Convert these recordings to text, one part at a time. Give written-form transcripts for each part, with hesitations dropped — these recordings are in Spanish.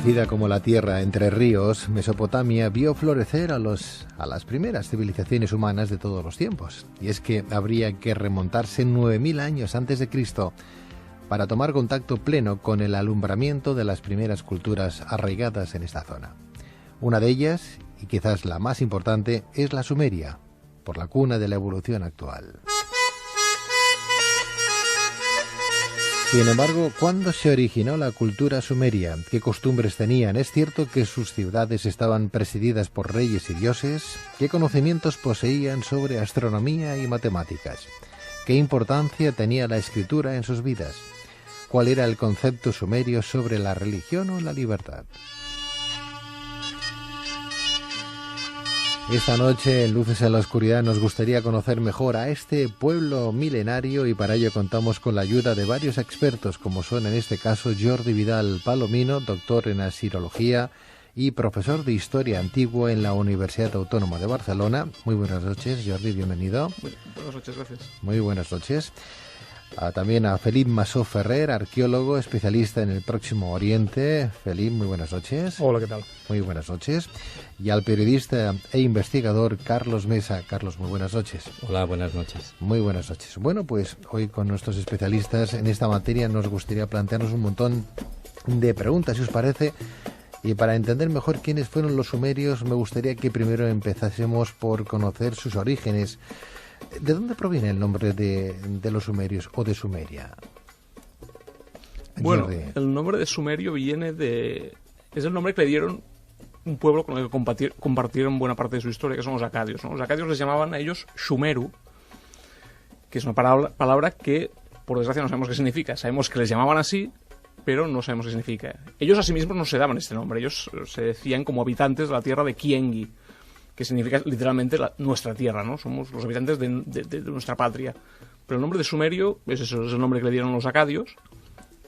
Conocida como la Tierra entre ríos, Mesopotamia vio florecer a las primeras civilizaciones humanas de todos los tiempos. Y es que habría que remontarse 9000 años antes de Cristo para tomar contacto pleno con el alumbramiento de las primeras culturas arraigadas en esta zona. Una de ellas, y quizás la más importante, es la Sumeria, por la cuna de la evolución actual. Sin embargo, ¿cuándo se originó la cultura sumeria? ¿Qué costumbres tenían? ¿Es cierto que sus ciudades estaban presididas por reyes y dioses? ¿Qué conocimientos poseían sobre astronomía y matemáticas? ¿Qué importancia tenía la escritura en sus vidas? ¿Cuál era el concepto sumerio sobre la religión o la libertad? Esta noche, en Luces en la Oscuridad, nos gustaría conocer mejor a este pueblo milenario y para ello contamos con la ayuda de varios expertos, como son en este caso Jordi Vidal Palomino, doctor en asirología y profesor de Historia Antigua en la Universidad Autónoma de Barcelona. Muy buenas noches, Jordi, bienvenido. Buenas noches, gracias. Muy buenas noches. También a Felip Masó Ferrer, arqueólogo, especialista en el Próximo Oriente. Felip, muy buenas noches. Hola, ¿qué tal? Muy buenas noches. Y al periodista e investigador Carlos Mesa. Carlos, muy buenas noches. Hola, buenas noches. Muy buenas noches. Bueno, pues hoy con nuestros especialistas en esta materia nos gustaría plantearnos un montón de preguntas, si os parece. Y para entender mejor quiénes fueron los sumerios, me gustaría que primero empezásemos por conocer sus orígenes. ¿De dónde proviene el nombre de los sumerios o de Sumeria? Bueno, el nombre de Sumerio viene de... Es el nombre que le dieron un pueblo con el que compartieron buena parte de su historia, que son los acadios, ¿no? Los acadios les llamaban a ellos Shumeru, que es una palabra que, por desgracia, no sabemos qué significa. Sabemos que les llamaban así, pero no sabemos qué significa. Ellos a sí mismos no se daban este nombre. Ellos se decían como habitantes de la tierra de Kiengi, que significa literalmente nuestra tierra, ¿no? Somos los habitantes de nuestra patria. Pero el nombre de Sumerio es eso, es el nombre que le dieron los acadios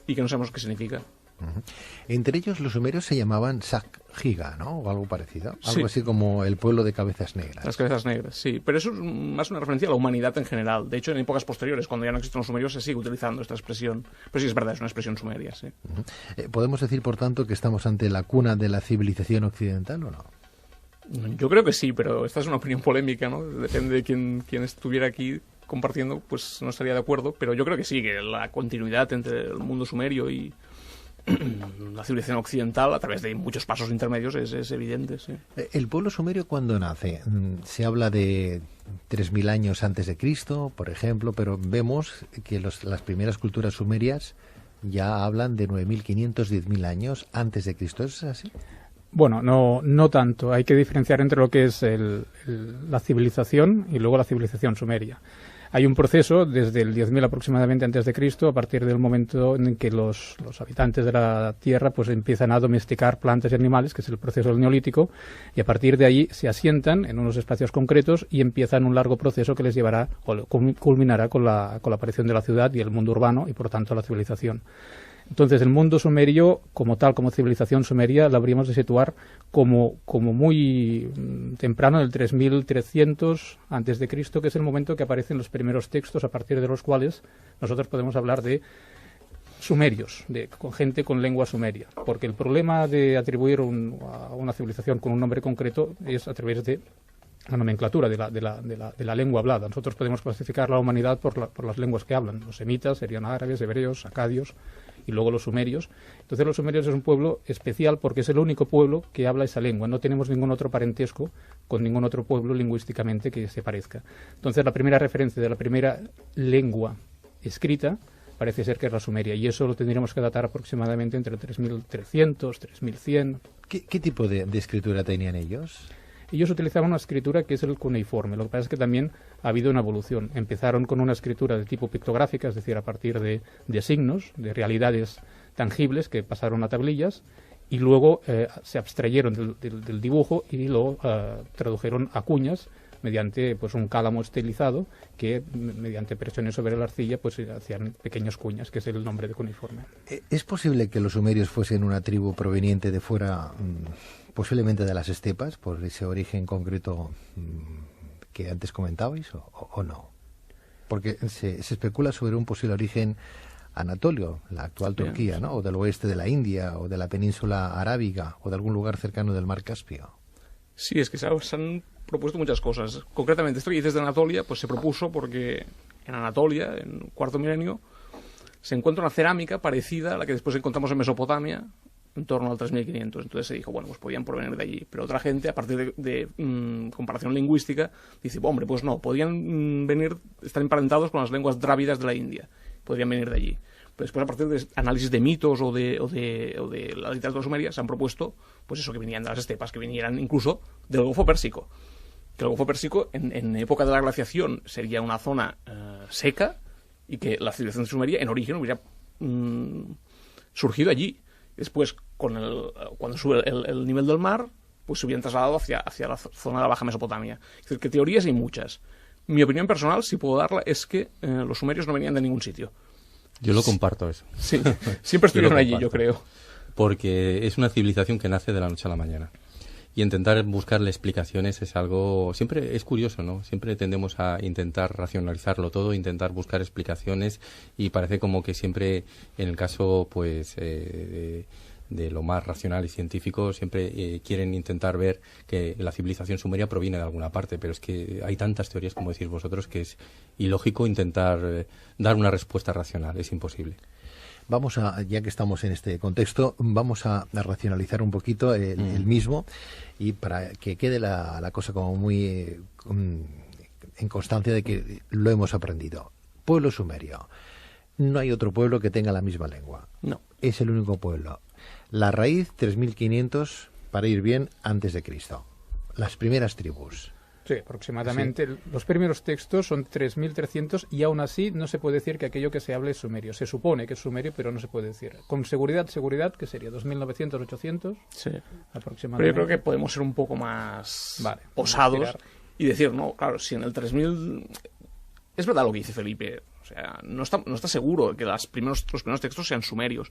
y que no sabemos qué significa. Uh-huh. Entre ellos los sumerios se llamaban Sak-Higa, ¿no? O algo parecido. Algo sí. Así como el pueblo de cabezas negras. Las cabezas negras, sí. Pero eso es más una referencia a la humanidad en general. De hecho, en épocas posteriores, cuando ya no existen los sumerios, se sigue utilizando esta expresión. Pero sí, es verdad, es una expresión sumeria, sí. Uh-huh. ¿Podemos decir, por tanto, que estamos ante la cuna de la civilización occidental o no? Yo creo que sí, pero esta es una opinión polémica, ¿no? Depende de quién estuviera aquí compartiendo, pues no estaría de acuerdo, pero yo creo que sí, que la continuidad entre el mundo sumerio y la civilización occidental, a través de muchos pasos intermedios, es evidente, sí. ¿El pueblo sumerio cuándo nace? Se habla de 3000 años antes de Cristo, por ejemplo, pero vemos que las primeras culturas sumerias ya hablan de 9500, 10000 años antes de Cristo. ¿Es así? Bueno, no tanto. Hay que diferenciar entre lo que es la civilización y luego la civilización sumeria. Hay un proceso desde el 10.000 aproximadamente antes de Cristo, a partir del momento en que los habitantes de la Tierra pues empiezan a domesticar plantas y animales, que es el proceso del Neolítico, y a partir de ahí se asientan en unos espacios concretos y empiezan un largo proceso que les llevará o culminará con la aparición de la ciudad y el mundo urbano y por tanto la civilización. Entonces, el mundo sumerio, como tal, como civilización sumeria, la habríamos de situar como muy temprano, del 3300 antes de Cristo, que es el momento que aparecen los primeros textos a partir de los cuales nosotros podemos hablar de sumerios, con gente con lengua sumeria. Porque el problema de atribuir a una civilización con un nombre concreto es a través de la nomenclatura de la lengua hablada. Nosotros podemos clasificar la humanidad por las lenguas que hablan. Los semitas serían árabes, hebreos, acadios, y luego los sumerios. Entonces los sumerios es un pueblo especial porque es el único pueblo que habla esa lengua. No tenemos ningún otro parentesco con ningún otro pueblo lingüísticamente que se parezca. Entonces la primera referencia de la primera lengua escrita parece ser que es la sumeria, y eso lo tendríamos que datar aproximadamente entre 3300, 3100. ¿Qué tipo de escritura tenían ellos? Ellos utilizaban una escritura que es el cuneiforme. Lo que pasa es que también ha habido una evolución. Empezaron con una escritura de tipo pictográfica, es decir, a partir de signos, de realidades tangibles que pasaron a tablillas, y luego se abstrayeron del dibujo y lo tradujeron a cuñas mediante pues un cálamo estilizado que mediante presiones sobre la arcilla pues hacían pequeñas cuñas, que es el nombre de cuneiforme. ¿Es posible que los sumerios fuesen una tribu proveniente de fuera, posiblemente de las estepas, por ese origen concreto que antes comentabais, o no? Porque se especula sobre un posible origen Anatolio, la actual Turquía, ¿no? O del oeste de la India, o de la península arábiga, o de algún lugar cercano del mar Caspio. Sí, es que se han propuesto muchas cosas. Concretamente, esto que dices de Anatolia, pues se propuso porque en Anatolia, en cuarto milenio, se encuentra una cerámica parecida a la que después encontramos en Mesopotamia, en torno al 3500. Entonces se dijo, bueno, pues podían provenir de allí. Pero otra gente, a partir de comparación lingüística, dice, hombre, pues no, podían estar emparentados con las lenguas drávidas de la India. Podrían venir de allí. Pero después, a partir de análisis de mitos o de la literatura sumeria, se han propuesto, pues eso, que venían de las estepas, que vinieran incluso del Golfo Pérsico. Que el Golfo Pérsico, en época de la glaciación, sería una zona seca, y que la civilización sumeria, en origen, hubiera surgido allí. Después, cuando sube el nivel del mar, pues se hubieran trasladado hacia la zona de la Baja Mesopotamia. Es decir, que teorías hay muchas. Mi opinión personal, si puedo darla, es que los sumerios no venían de ningún sitio. Yo lo comparto eso. Sí, siempre estuvieron allí, yo creo. Porque es una civilización que nace de la noche a la mañana. Y intentar buscarle explicaciones es algo... Siempre es curioso, ¿no? Siempre tendemos a intentar racionalizarlo todo, intentar buscar explicaciones, y parece como que siempre, en el caso, pues... de lo más racional y científico, siempre quieren intentar ver que la civilización sumeria proviene de alguna parte, pero es que hay tantas teorías, como decís vosotros, que es ilógico intentar dar una respuesta racional, es imposible. Vamos a, ya que estamos en este contexto, vamos a racionalizar un poquito el mismo, y para que quede la cosa como muy en constancia de que lo hemos aprendido. Pueblo sumerio. No hay otro pueblo que tenga la misma lengua. No. Es el único pueblo. La raíz, 3500, para ir bien, antes de Cristo. Las primeras tribus. Sí, aproximadamente. Sí. Los primeros textos son 3300 y aún así no se puede decir que aquello que se hable es sumerio. Se supone que es sumerio, pero no se puede decir. Con seguridad, que sería 2900, 800 sí. Aproximadamente. Pero yo creo que podemos ser un poco más osados y decir, no, claro, si en el 3000... Es verdad lo que dice Felipe. O sea, no está seguro que los primeros textos sean sumerios.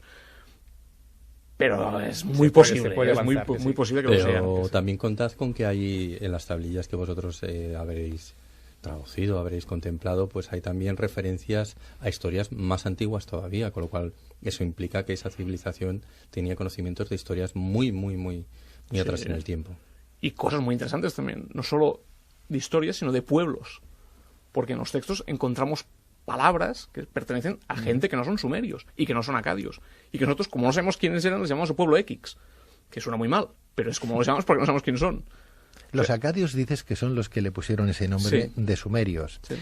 Pero es muy posible, es muy posible que lo sea. Pero también contad con que hay en las tablillas que vosotros habréis traducido, habréis contemplado, pues hay también referencias a historias más antiguas todavía, con lo cual eso implica que esa civilización tenía conocimientos de historias muy atrás en el tiempo. Y cosas muy interesantes también, no solo de historias, sino de pueblos. Porque en los textos encontramos palabras que pertenecen a gente que no son sumerios y que no son acadios, y que nosotros, como no sabemos quiénes eran, les llamamos el pueblo X, que suena muy mal, pero es como los llamamos porque no sabemos quiénes son. Los acadios dices que son los que le pusieron ese nombre de sumerios. Sí.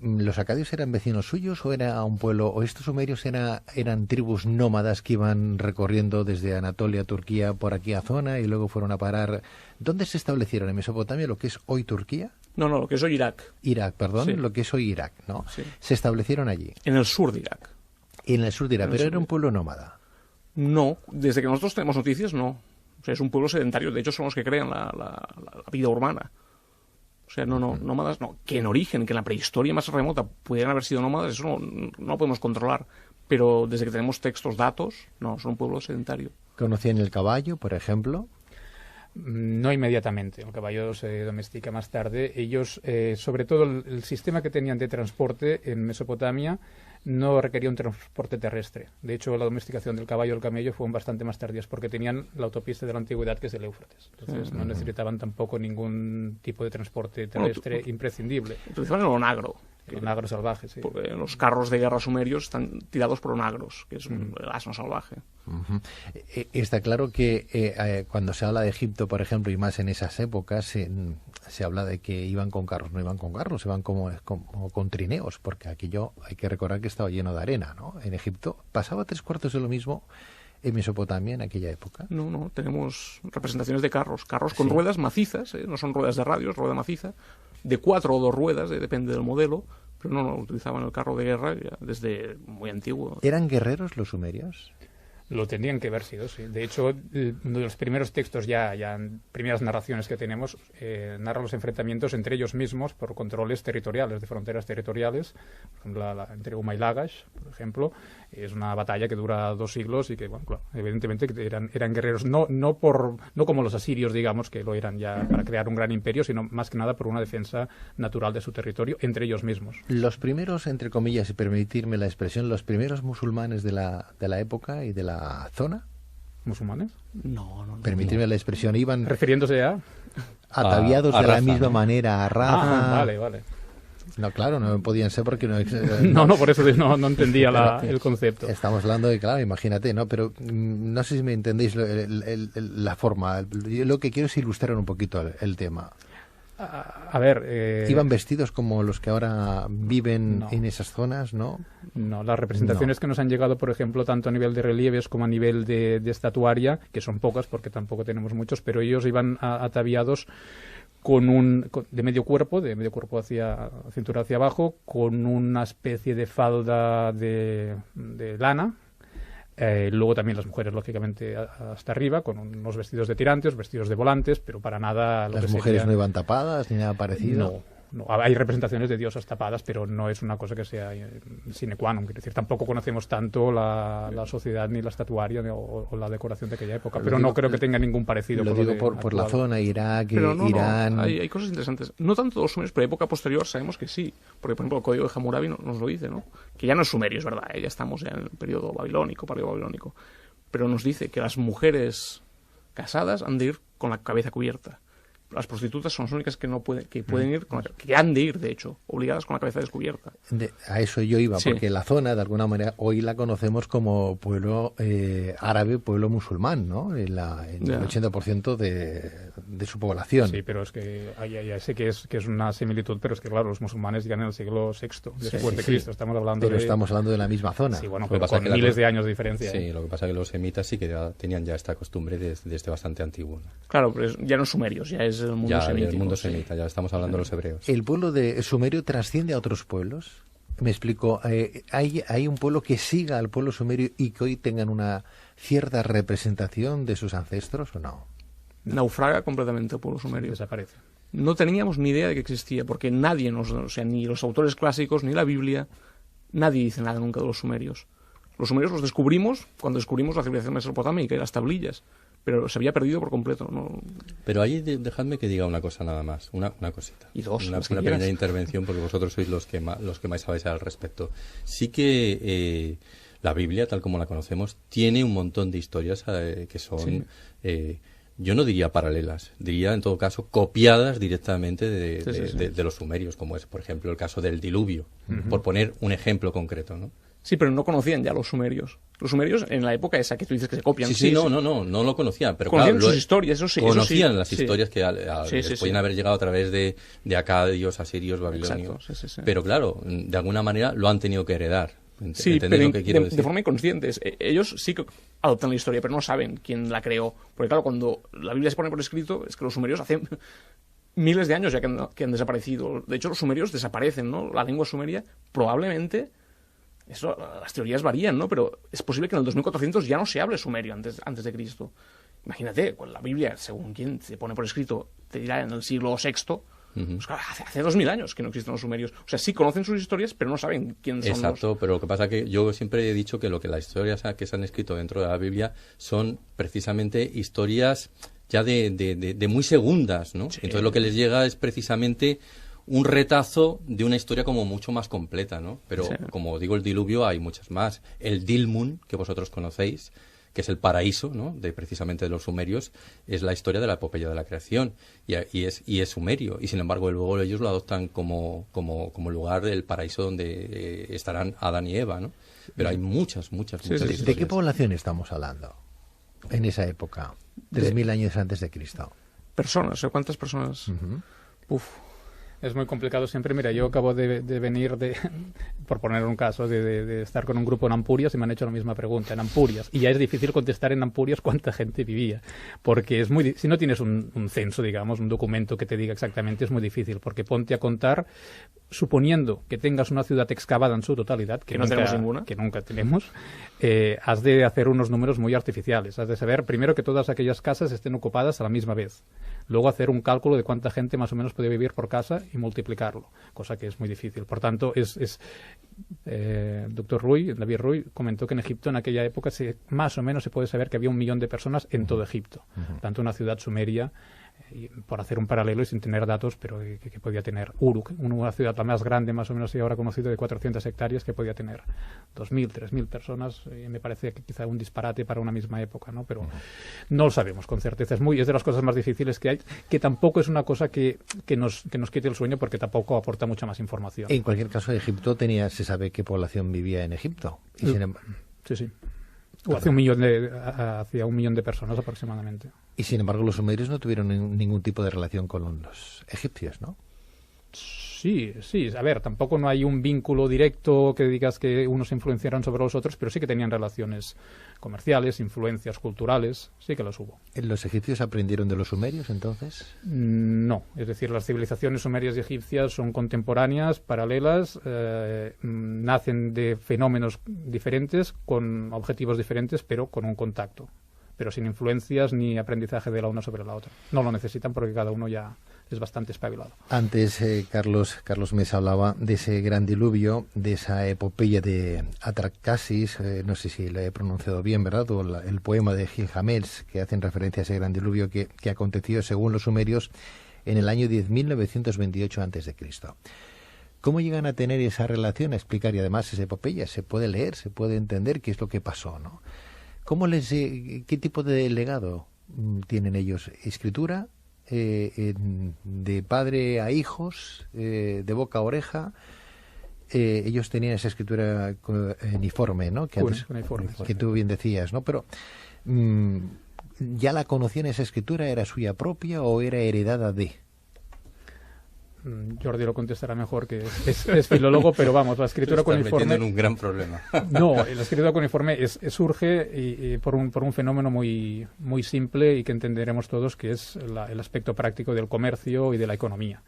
¿Los acadios eran vecinos suyos o era un pueblo, o estos sumerios eran tribus nómadas que iban recorriendo desde Anatolia, Turquía, por aquí a zona, y luego fueron a parar? ¿Dónde se establecieron? ¿En Mesopotamia, lo que es hoy Turquía? No, lo que es hoy Irak. Irak, perdón, sí. Lo que es hoy Irak, ¿no? Sí. Se establecieron allí. En el sur de Irak. En el sur de Irak, pero era un pueblo nómada. No, desde que nosotros tenemos noticias, no. O sea, es un pueblo sedentario, de hecho son los que crean la vida urbana. O sea, no, nómadas no. Que en origen, que en la prehistoria más remota pudieran haber sido nómadas, eso no lo podemos controlar. Pero desde que tenemos textos, datos, no, son un pueblo sedentario. ¿Conocían el caballo, por ejemplo? No inmediatamente, el caballo se domestica más tarde. Ellos, sobre todo el sistema que tenían de transporte en Mesopotamia, no requería un transporte terrestre. De hecho, la domesticación del caballo y el camello fueron bastante más tardías porque tenían la autopista de la antigüedad, que es el Éufrates. Entonces no necesitaban tampoco ningún tipo de transporte terrestre imprescindible. Utilizaban el onagro. El onagro salvaje, sí. Porque los carros de guerra sumerios están tirados por onagros, que es el asno salvaje. Está claro que cuando se habla de Egipto, por ejemplo, y más en esas épocas, se habla de que iban con carros. No iban con carros, iban como con trineos, porque aquello hay que recordar que estaba lleno de arena, ¿no? En Egipto pasaba 3/4 de lo mismo en Mesopotamia en aquella época. No, tenemos representaciones de carros con ruedas macizas, no son ruedas de radio, es rueda maciza, de 4 o 2 ruedas, depende del modelo, pero no utilizaban el carro de guerra ya desde muy antiguo. ¿Eran guerreros los sumerios? Lo tendrían que haber sido, sí. De hecho, uno de los primeros textos, primeras narraciones que tenemos, narra los enfrentamientos entre ellos mismos por controles territoriales, de fronteras territoriales. Por ejemplo, entre Uma y Lagash, por ejemplo, es una batalla que dura 2 siglos y que, bueno, claro, evidentemente eran guerreros, no como los asirios, digamos, que lo eran ya para crear un gran imperio, sino más que nada por una defensa natural de su territorio entre ellos mismos. Los primeros, entre comillas, y permitirme la expresión, los primeros musulmanes de la época y de la zona, ¿Musulmanes? No. permitirme la expresión, iban refiriéndose a ataviados de la raza, misma ¿no? manera, a raza. Vale. No, claro, no podían ser porque No, por eso no entendía el concepto. Estamos hablando de, claro, imagínate, ¿no? Pero no sé si me entendéis la forma. Yo lo que quiero es ilustrar un poquito el tema. A ver... ¿Iban vestidos como los que ahora viven No. en esas zonas, no? No, las representaciones que nos han llegado, por ejemplo, tanto a nivel de relieves como a nivel de estatuaria, que son pocas porque tampoco tenemos muchos, pero ellos iban ataviados de medio cuerpo hacia cintura hacia abajo, con una especie de falda de lana. Luego también las mujeres, lógicamente, hasta arriba, con unos vestidos de tirantes, vestidos de volantes, pero para nada... Las mujeres no iban tapadas ni nada parecido. No, hay representaciones de diosas tapadas, pero no es una cosa que sea sine qua non. Quiero decir, tampoco conocemos tanto la sociedad ni la estatuaria o la decoración de aquella época, pero no creo que tenga ningún parecido. Lo digo por la zona, Irak, Irán... No, hay cosas interesantes. No tanto los sumerios, pero época posterior sabemos que sí. Porque, por ejemplo, el código de Hammurabi nos lo dice, ¿no? Que ya no es sumerio, es verdad, ya estamos en el periodo babilónico, paleobabilónico. Pero nos dice que las mujeres casadas han de ir con la cabeza cubierta. Las prostitutas son las únicas que pueden ir, que han de ir, de hecho, obligadas con la cabeza descubierta. A eso yo iba, Sí. porque la zona, de alguna manera, hoy la conocemos como pueblo árabe, pueblo musulmán, ¿no? En el 80% de su población. Sí, pero es que ya sé que es una similitud, pero es que, claro, los musulmanes llegan en el siglo VI después de Cristo. Estamos hablando Estamos hablando de la misma zona. Sí, bueno, Lo que pero pasa con es que miles de años de diferencia. Sí, lo que pasa es que los semitas sí que tenían ya esta costumbre desde bastante antiguo, ¿no? Claro, pero ya no es sumerios, ya es el mundo Ya semítico. el mundo sí. semita, ya estamos hablando de los hebreos. ¿El pueblo de Sumerio trasciende a otros pueblos? Me explico. ¿Hay un pueblo que siga al pueblo sumerio y que hoy tengan una cierta representación de sus ancestros o no? Naufraga completamente el pueblo sumerio. Desaparece. No teníamos ni idea de que existía, porque nadie o sea, ni los autores clásicos, ni la Biblia, nadie dice nada nunca de los sumerios. Los sumerios los descubrimos cuando descubrimos la civilización mesopotámica y las tablillas, pero se había perdido por completo, ¿no? Pero ahí dejadme que diga una cosa nada más, una cosita. Y dos, Una las que pequeña quieras. intervención, porque vosotros sois los que más sabéis al respecto. Sí que la Biblia, tal como la conocemos, tiene un montón de historias que son, yo no diría paralelas, diría en todo caso copiadas directamente de los sumerios, como es, por ejemplo, el caso del diluvio, por poner un ejemplo concreto, ¿no? Sí, pero no conocían ya los sumerios. Los sumerios en la época esa que tú dices que se copian. Sí, no lo conocían, pero conocían claro, sus historias, eso sí. conocían las sí. historias que les podían haber llegado a través de acadios, asirios, babilonios. Exacto, sí. Pero claro, de alguna manera lo han tenido que heredar. Sí, ¿Entendéis pero lo que quiero decir? de forma inconsciente. Ellos sí que adoptan la historia, pero no saben quién la creó. Porque claro, cuando la Biblia se pone por escrito, es que los sumerios hacen miles de años ya que han desaparecido. De hecho, los sumerios desaparecen, ¿no? La lengua sumeria probablemente... Eso, las teorías varían, ¿no? Pero es posible que en el 2400 ya no se hable sumerio antes de Cristo. Imagínate, con la Biblia, según quien se pone por escrito, te dirá en el siglo VI, pues claro, hace 2000 años que no existen los sumerios. O sea, sí conocen sus historias, pero no saben quién son. Exacto, pero lo que pasa es que yo siempre he dicho que lo que las historias que se han escrito dentro de la Biblia son precisamente historias ya de muy segundas, ¿no? Sí. Entonces lo que les llega es precisamente un retazo de una historia como mucho más completa, ¿no? Pero como digo, el diluvio hay muchas más. El Dilmun, que vosotros conocéis, que es el paraíso, ¿no? Precisamente de los sumerios, es la historia de la epopeya de la creación y es sumerio. Y sin embargo luego ellos lo adoptan como lugar del paraíso donde estarán Adán y Eva, ¿no? Pero hay muchas historias. ¿De qué población estamos hablando en esa época? 3000 años antes de Cristo. Personas, ¿cuántas personas? Uf. Es muy complicado siempre. Mira, yo acabo de venir por poner un caso, de estar con un grupo en Ampurias y me han hecho la misma pregunta, en Ampurias. Y ya es difícil contestar en Ampurias cuánta gente vivía. Porque si no tienes un censo, digamos, un documento que te diga exactamente, es muy difícil. Porque ponte a contar suponiendo que tengas una ciudad excavada en su totalidad, que no tenemos ninguna, que nunca tenemos, has de hacer unos números muy artificiales. Has de saber primero que todas aquellas casas estén ocupadas a la misma vez. Luego hacer un cálculo de cuánta gente más o menos puede vivir por casa y multiplicarlo, cosa que es muy difícil. Por tanto, doctor David Ruy, comentó que en Egipto en aquella época más o menos se puede saber que había 1 millón de personas en todo Egipto. Tanto una ciudad sumeria, por hacer un paralelo y sin tener datos, pero que podía tener Uruk, una ciudad la más grande, más o menos ahora conocido, de 400 hectáreas, que podía tener 2.000, 3.000 personas. Me parece que quizá un disparate para una misma época, ¿no? Pero no lo sabemos con certeza. Es de las cosas más difíciles que hay, que tampoco es una cosa que nos quite el sueño, porque tampoco aporta mucha más información. En cualquier caso, Egipto se sabe qué población vivía en Egipto. Y sí. O hacia 1 millón de personas aproximadamente. Y sin embargo los sumerios no tuvieron ningún tipo de relación con los egipcios, ¿no? Sí. A ver, tampoco no hay un vínculo directo que digas que unos influenciaron sobre los otros, pero sí que tenían relaciones comerciales, influencias culturales, sí que las hubo. ¿Los egipcios aprendieron de los sumerios entonces? No, es decir, las civilizaciones sumerias y egipcias son contemporáneas, paralelas, nacen de fenómenos diferentes, con objetivos diferentes, pero con un contacto, pero sin influencias ni aprendizaje de la una sobre la otra. No lo necesitan porque cada uno ya es bastante espabilado. Antes Carlos Mesa hablaba de ese gran diluvio, de esa epopeya de Atrahasis, no sé si lo he pronunciado bien, ¿verdad? O el poema de Gilgamesh, que hacen referencia a ese gran diluvio que aconteció, según los sumerios, en el año 10.928 a.C. ¿Cómo llegan a tener esa relación, a explicar? Y además esa epopeya se puede leer, se puede entender qué es lo que pasó, ¿no? ¿Qué tipo de legado tienen ellos? ¿Escritura? ¿De padre a hijos? ¿De boca a oreja? Ellos tenían esa escritura uniforme, ¿no? Que tú bien decías, ¿no? Pero ¿ya la conocían esa escritura? ¿Era suya propia o era heredada de...? Jordi lo contestará mejor, que es filólogo, pero vamos, la escritura cuneiforme... metiendo en un gran problema. No, la escritura cuneiforme surge por un fenómeno muy, muy simple y que entenderemos todos, que es el aspecto práctico del comercio y de la economía.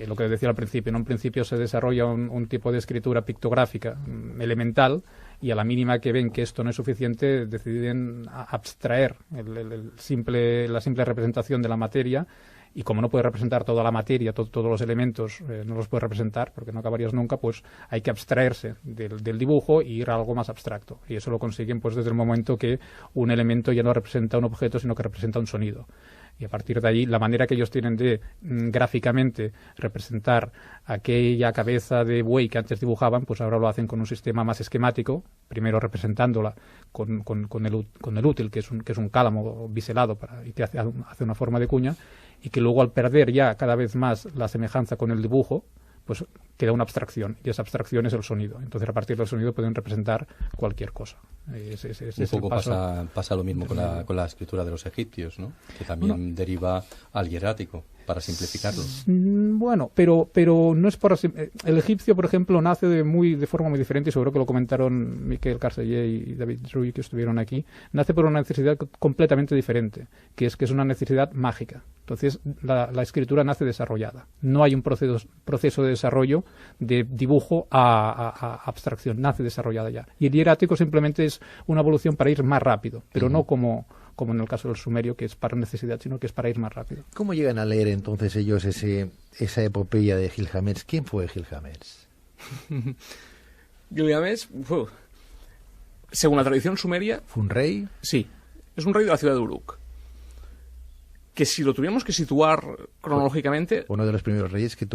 Lo que decía al principio, en un principio se desarrolla un tipo de escritura pictográfica elemental, y a la mínima que ven que esto no es suficiente deciden abstraer la simple representación de la materia. Y como no puede representar toda la materia, todos los elementos, no los puede representar porque no acabarías nunca, pues hay que abstraerse del dibujo y ir a algo más abstracto. Y eso lo consiguen pues desde el momento que un elemento ya no representa un objeto, sino que representa un sonido. Y a partir de ahí, la manera que ellos tienen de gráficamente representar aquella cabeza de buey que antes dibujaban, pues ahora lo hacen con un sistema más esquemático, primero representándola con el útil, que es un cálamo biselado y que hace una forma de cuña, y que luego, al perder ya cada vez más la semejanza con el dibujo, pues queda una abstracción, y esa abstracción es el sonido. Entonces, a partir del sonido pueden representar cualquier cosa. Un poco pasa lo mismo con la escritura de los egipcios, ¿no? Que también deriva al hierático, para simplificarlo. Bueno, pero no es por... El egipcio, por ejemplo, nace de forma muy diferente, y seguro que lo comentaron Miquel Carceller y David Ruy, que estuvieron aquí. Nace por una necesidad completamente diferente, que es una necesidad mágica. Entonces, la escritura nace desarrollada. No hay un proceso de desarrollo de dibujo a abstracción, nace desarrollada ya. Y el hierático simplemente es una evolución para ir más rápido, pero no como en el caso del sumerio, que es para necesidad, sino que es para ir más rápido. ¿Cómo llegan a leer entonces ellos esa epopeya de Gilgamesh? ¿Quién fue Gilgamesh? Gilgamesh, según la tradición sumeria... ¿Fue un rey? Sí, es un rey de la ciudad de Uruk. Que si lo tuviéramos que situar cronológicamente... Uno de los primeros reyes que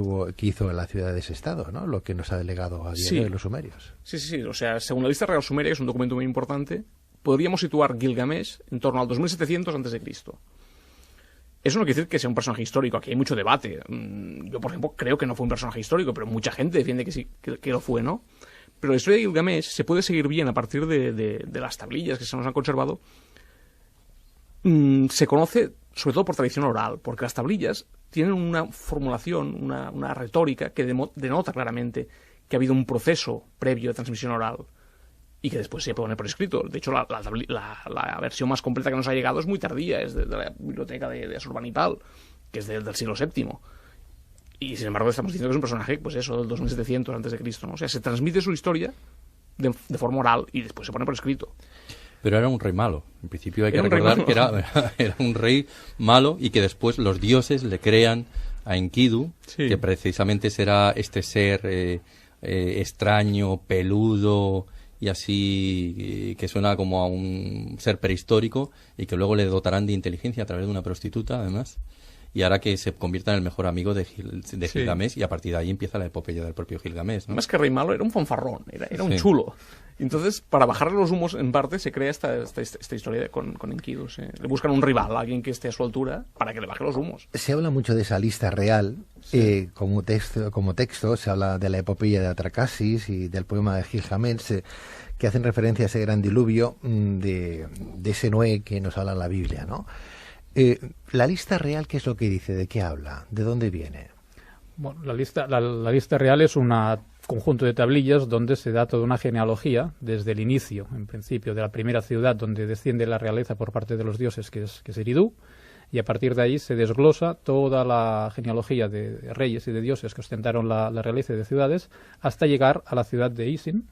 hizo en la ciudad de ese estado, ¿no? Lo que nos ha delegado a día de hoy los sumerios. Sí. O sea, según la lista real sumeria, que es un documento muy importante, podríamos situar Gilgamesh en torno al 2700 a.C. Eso no quiere decir que sea un personaje histórico. Aquí hay mucho debate. Yo, por ejemplo, creo que no fue un personaje histórico, pero mucha gente defiende que sí, que lo fue, ¿no? Pero la historia de Gilgamesh se puede seguir bien a partir de las tablillas que se nos han conservado. Se conoce sobre todo por tradición oral, porque las tablillas tienen una formulación, una retórica que denota claramente que ha habido un proceso previo de transmisión oral y que después se pone por escrito. De hecho, la versión más completa que nos ha llegado es muy tardía, es de la biblioteca de Asurbanipal, que es del siglo VII. Y sin embargo estamos diciendo que es un personaje, pues eso, del 2700 antes de Cristo, ¿no? O sea, se transmite su historia de forma oral y después se pone por escrito. Pero era un rey malo. En principio hay que Era un rey recordar malo. que era un rey malo y que después los dioses le crean a Enkidu, Sí. que precisamente será este ser extraño, peludo y así, que suena como a un ser prehistórico y que luego le dotarán de inteligencia a través de una prostituta, además, y hará que se convierta en el mejor amigo de Sí. Gilgamesh, y a partir de ahí empieza la epopeya del propio Gilgamesh, ¿no? Más que rey malo, era un fanfarrón, era un Sí. chulo. Entonces, para bajarle los humos, en parte, se crea esta historia con Enkidu. Le buscan un rival, alguien que esté a su altura, para que le baje los humos. Se habla mucho de esa lista real. Como texto se habla de la epopeya de Atracasis y del poema de Gilgamesh, que hacen referencia a ese gran diluvio de ese Noé que nos habla la Biblia, ¿no? La lista real, ¿qué es lo que dice? ¿De qué habla? ¿De dónde viene? Bueno, la lista real es un conjunto de tablillas donde se da toda una genealogía desde el inicio, en principio, de la primera ciudad donde desciende la realeza por parte de los dioses, que es Eridu, y a partir de ahí se desglosa toda la genealogía de reyes y de dioses que ostentaron la realeza y de ciudades, hasta llegar a la ciudad de Isin,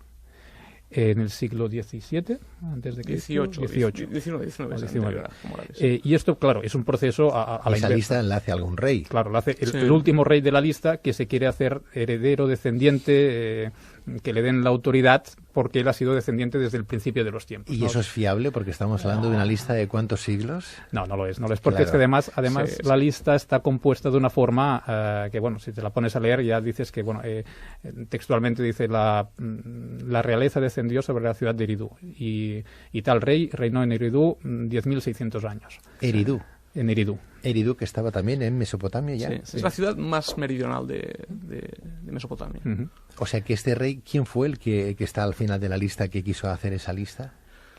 en el siglo XVII, antes de Cristo. 19. Y esto, claro, es un proceso a la Esa inversa. lista la hace algún rey. Claro, lo hace Sí. el último rey de la lista que se quiere hacer heredero, descendiente, que le den la autoridad porque él ha sido descendiente desde el principio de los tiempos. ¿Y ¿no? eso es fiable? Porque estamos hablando de una lista de ¿cuántos siglos? No lo es, porque Claro. es que además Sí, la lista está compuesta de una forma que, bueno, si te la pones a leer ya dices que, bueno, textualmente dice la realeza descendió sobre la ciudad de Eridu y tal rey reinó en Eridu 10.600 años. Eridu. En Eridu. Eridu, que estaba también en Mesopotamia ya. Sí. Es la ciudad más meridional de Mesopotamia. Ujú. O sea que este rey, ¿quién fue el que está al final de la lista que quiso hacer esa lista?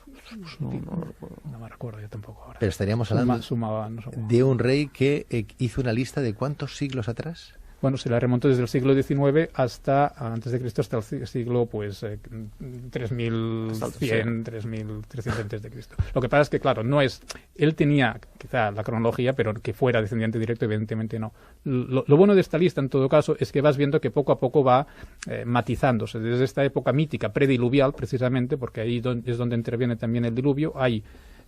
Pues no lo recuerdo. No me recuerdo yo tampoco ahora. Pero estaríamos hablando Sumaba, no sé. de un rey que hizo una lista de ¿cuántos siglos atrás? Bueno, se la remontó desde el siglo XIX hasta, antes de Cristo, hasta el siglo, 3100, 3300 antes de Cristo. Lo que pasa es que, claro, no es... Él tenía, quizá, la cronología, pero que fuera descendiente directo, evidentemente no. Lo bueno de esta lista, en todo caso, es que vas viendo que poco a poco va matizándose. Desde esta época mítica, prediluvial, precisamente, porque ahí es donde interviene también el diluvio, hay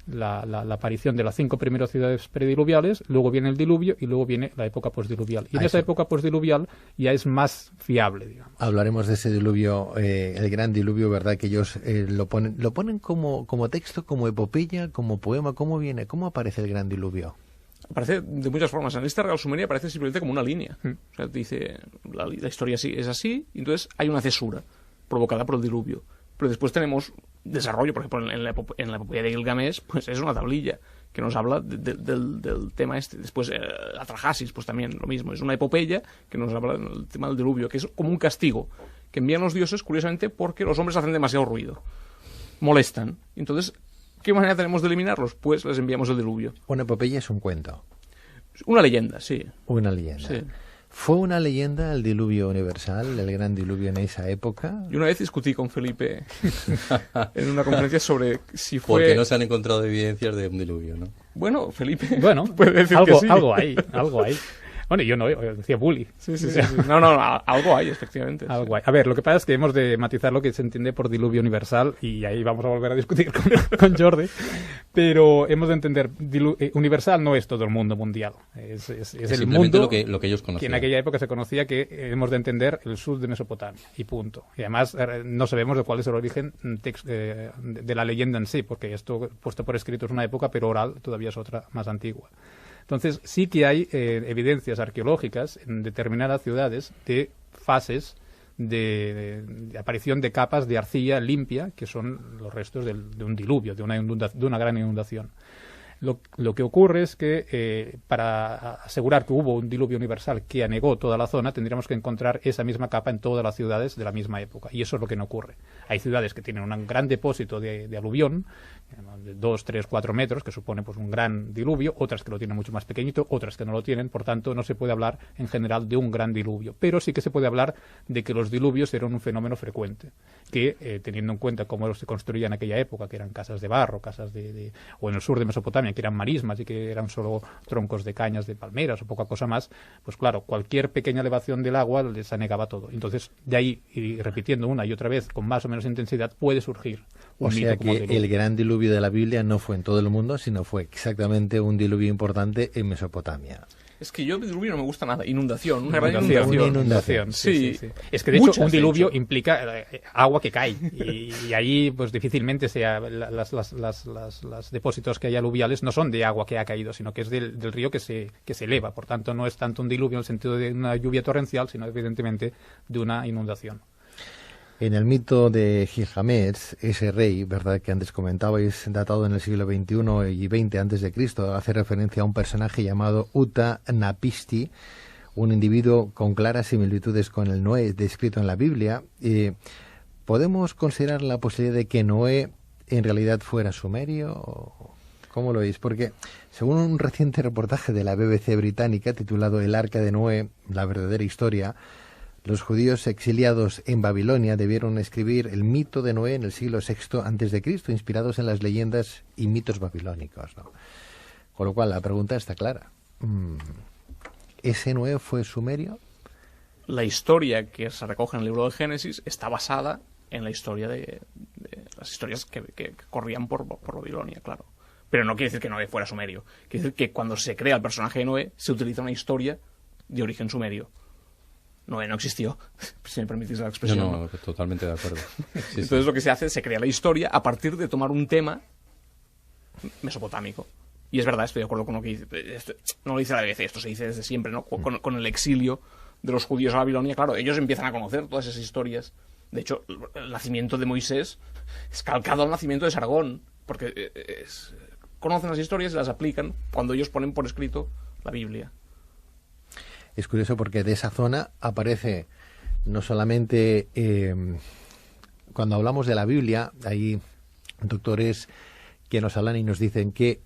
la aparición de las 5 primeras ciudades prediluviales, luego viene el diluvio y luego viene la época postdiluvial. Y en esa época postdiluvial ya es más fiable, digamos. Hablaremos de ese diluvio, el gran diluvio, ¿verdad? Que ellos lo ponen como texto, como epopeya, como poema. ¿Cómo viene? ¿Cómo aparece el gran diluvio? Aparece de muchas formas. En la lista real sumeria aparece simplemente como una línea. O sea, dice, la historia es así, y entonces hay una cesura provocada por el diluvio. Pero después tenemos desarrollo, por ejemplo, en la epopeya de Gilgamesh, pues es una tablilla que nos habla del tema este. Después, Atrahasis, pues también lo mismo. Es una epopeya que nos habla del tema del diluvio, que es como un castigo que envían los dioses, curiosamente, porque los hombres hacen demasiado ruido. Molestan. Entonces, ¿qué manera tenemos de eliminarlos? Pues les enviamos el diluvio. Una epopeya es un cuento, Una leyenda, sí. una leyenda. Sí. ¿Fue una leyenda el diluvio universal, el gran diluvio en esa época? Yo una vez discutí con Felipe en una conferencia sobre si fue... Porque no se han encontrado evidencias de un diluvio, ¿no? Bueno, Felipe Bueno, puede decir que sí. algo hay. Bueno, yo no, yo decía bully. Sí. No, algo hay, efectivamente. Algo hay. A ver, lo que pasa es que hemos de matizar lo que se entiende por diluvio universal y ahí vamos a volver a discutir con Jordi, pero hemos de entender, universal no es todo el mundo mundial, es el simplemente mundo lo que ellos que conocían. en aquella época se conocía, que hemos de entender el sur de Mesopotamia y punto. Y además no sabemos de cuál es el origen de la leyenda en sí, porque esto puesto por escrito es una época, pero oral todavía es otra más antigua. Entonces, sí que hay evidencias arqueológicas en determinadas ciudades de fases de aparición de capas de arcilla limpia, que son los restos de un diluvio, de una gran inundación. Lo que ocurre es que para asegurar que hubo un diluvio universal que anegó toda la zona, tendríamos que encontrar esa misma capa en todas las ciudades de la misma época. Y eso es lo que no ocurre. Hay ciudades que tienen un gran depósito de aluvión, de 2, 3, 4 metros, que supone pues un gran diluvio, otras que lo tienen mucho más pequeñito, otras que no lo tienen, por tanto no se puede hablar en general de un gran diluvio, pero sí que se puede hablar de que los diluvios eran un fenómeno frecuente, que teniendo en cuenta cómo se construía en aquella época, que eran casas de barro, casas o en el sur de Mesopotamia, que eran marismas y que eran solo troncos de cañas de palmeras o poca cosa más, pues claro, cualquier pequeña elevación del agua les anegaba todo. Entonces, de ahí, y repitiendo una y otra vez con más o menos intensidad, puede surgir un O sea mito como que el gran diluvio de la Biblia no fue en todo el mundo, sino fue exactamente un diluvio importante en Mesopotamia. Es que yo de diluvio no me gusta nada. Inundación, una gran Inundación. inundación. Una inundación. Sí. Sí. Es que de hecho Muchas, un diluvio de hecho. implica agua que cae y ahí pues difícilmente sea los depósitos que hay aluviales no son de agua que ha caído, sino que es del río que se eleva. Por tanto, no es tanto un diluvio en el sentido de una lluvia torrencial, sino evidentemente de una inundación. En el mito de Gilgamesh, ese rey, ¿verdad?, que antes comentabais, datado en el siglo XXI y XX antes de Cristo, hace referencia a un personaje llamado Uta-Napisti, un individuo con claras similitudes con el Noé descrito en la Biblia. ¿Podemos considerar la posibilidad de que Noé en realidad fuera sumerio? ¿Cómo lo veis? Porque según un reciente reportaje de la BBC británica titulado El Arca de Noé, la verdadera historia, los judíos exiliados en Babilonia debieron escribir el mito de Noé en el siglo VI a.C., inspirados en las leyendas y mitos babilónicos, ¿no? Con lo cual, la pregunta está clara. ¿Ese Noé fue sumerio? La historia que se recoge en el libro de Génesis está basada en la historia de las historias que corrían por Babilonia, claro. Pero no quiere decir que Noé fuera sumerio. Quiere decir que cuando se crea el personaje de Noé, se utiliza una historia de origen sumerio. Noé no existió, si me permitís la expresión. No, totalmente de acuerdo. Sí, Entonces lo que se hace es se crea la historia a partir de tomar un tema mesopotámico. Y es verdad, estoy de acuerdo con lo que dice. No lo dice la BBC, esto se dice desde siempre, ¿no? Con el exilio de los judíos a Babilonia, claro, ellos empiezan a conocer todas esas historias. De hecho, el nacimiento de Moisés es calcado al nacimiento de Sargón, porque conocen las historias y las aplican cuando ellos ponen por escrito la Biblia. Es curioso porque de esa zona aparece no solamente cuando hablamos de la Biblia, hay doctores que nos hablan y nos dicen que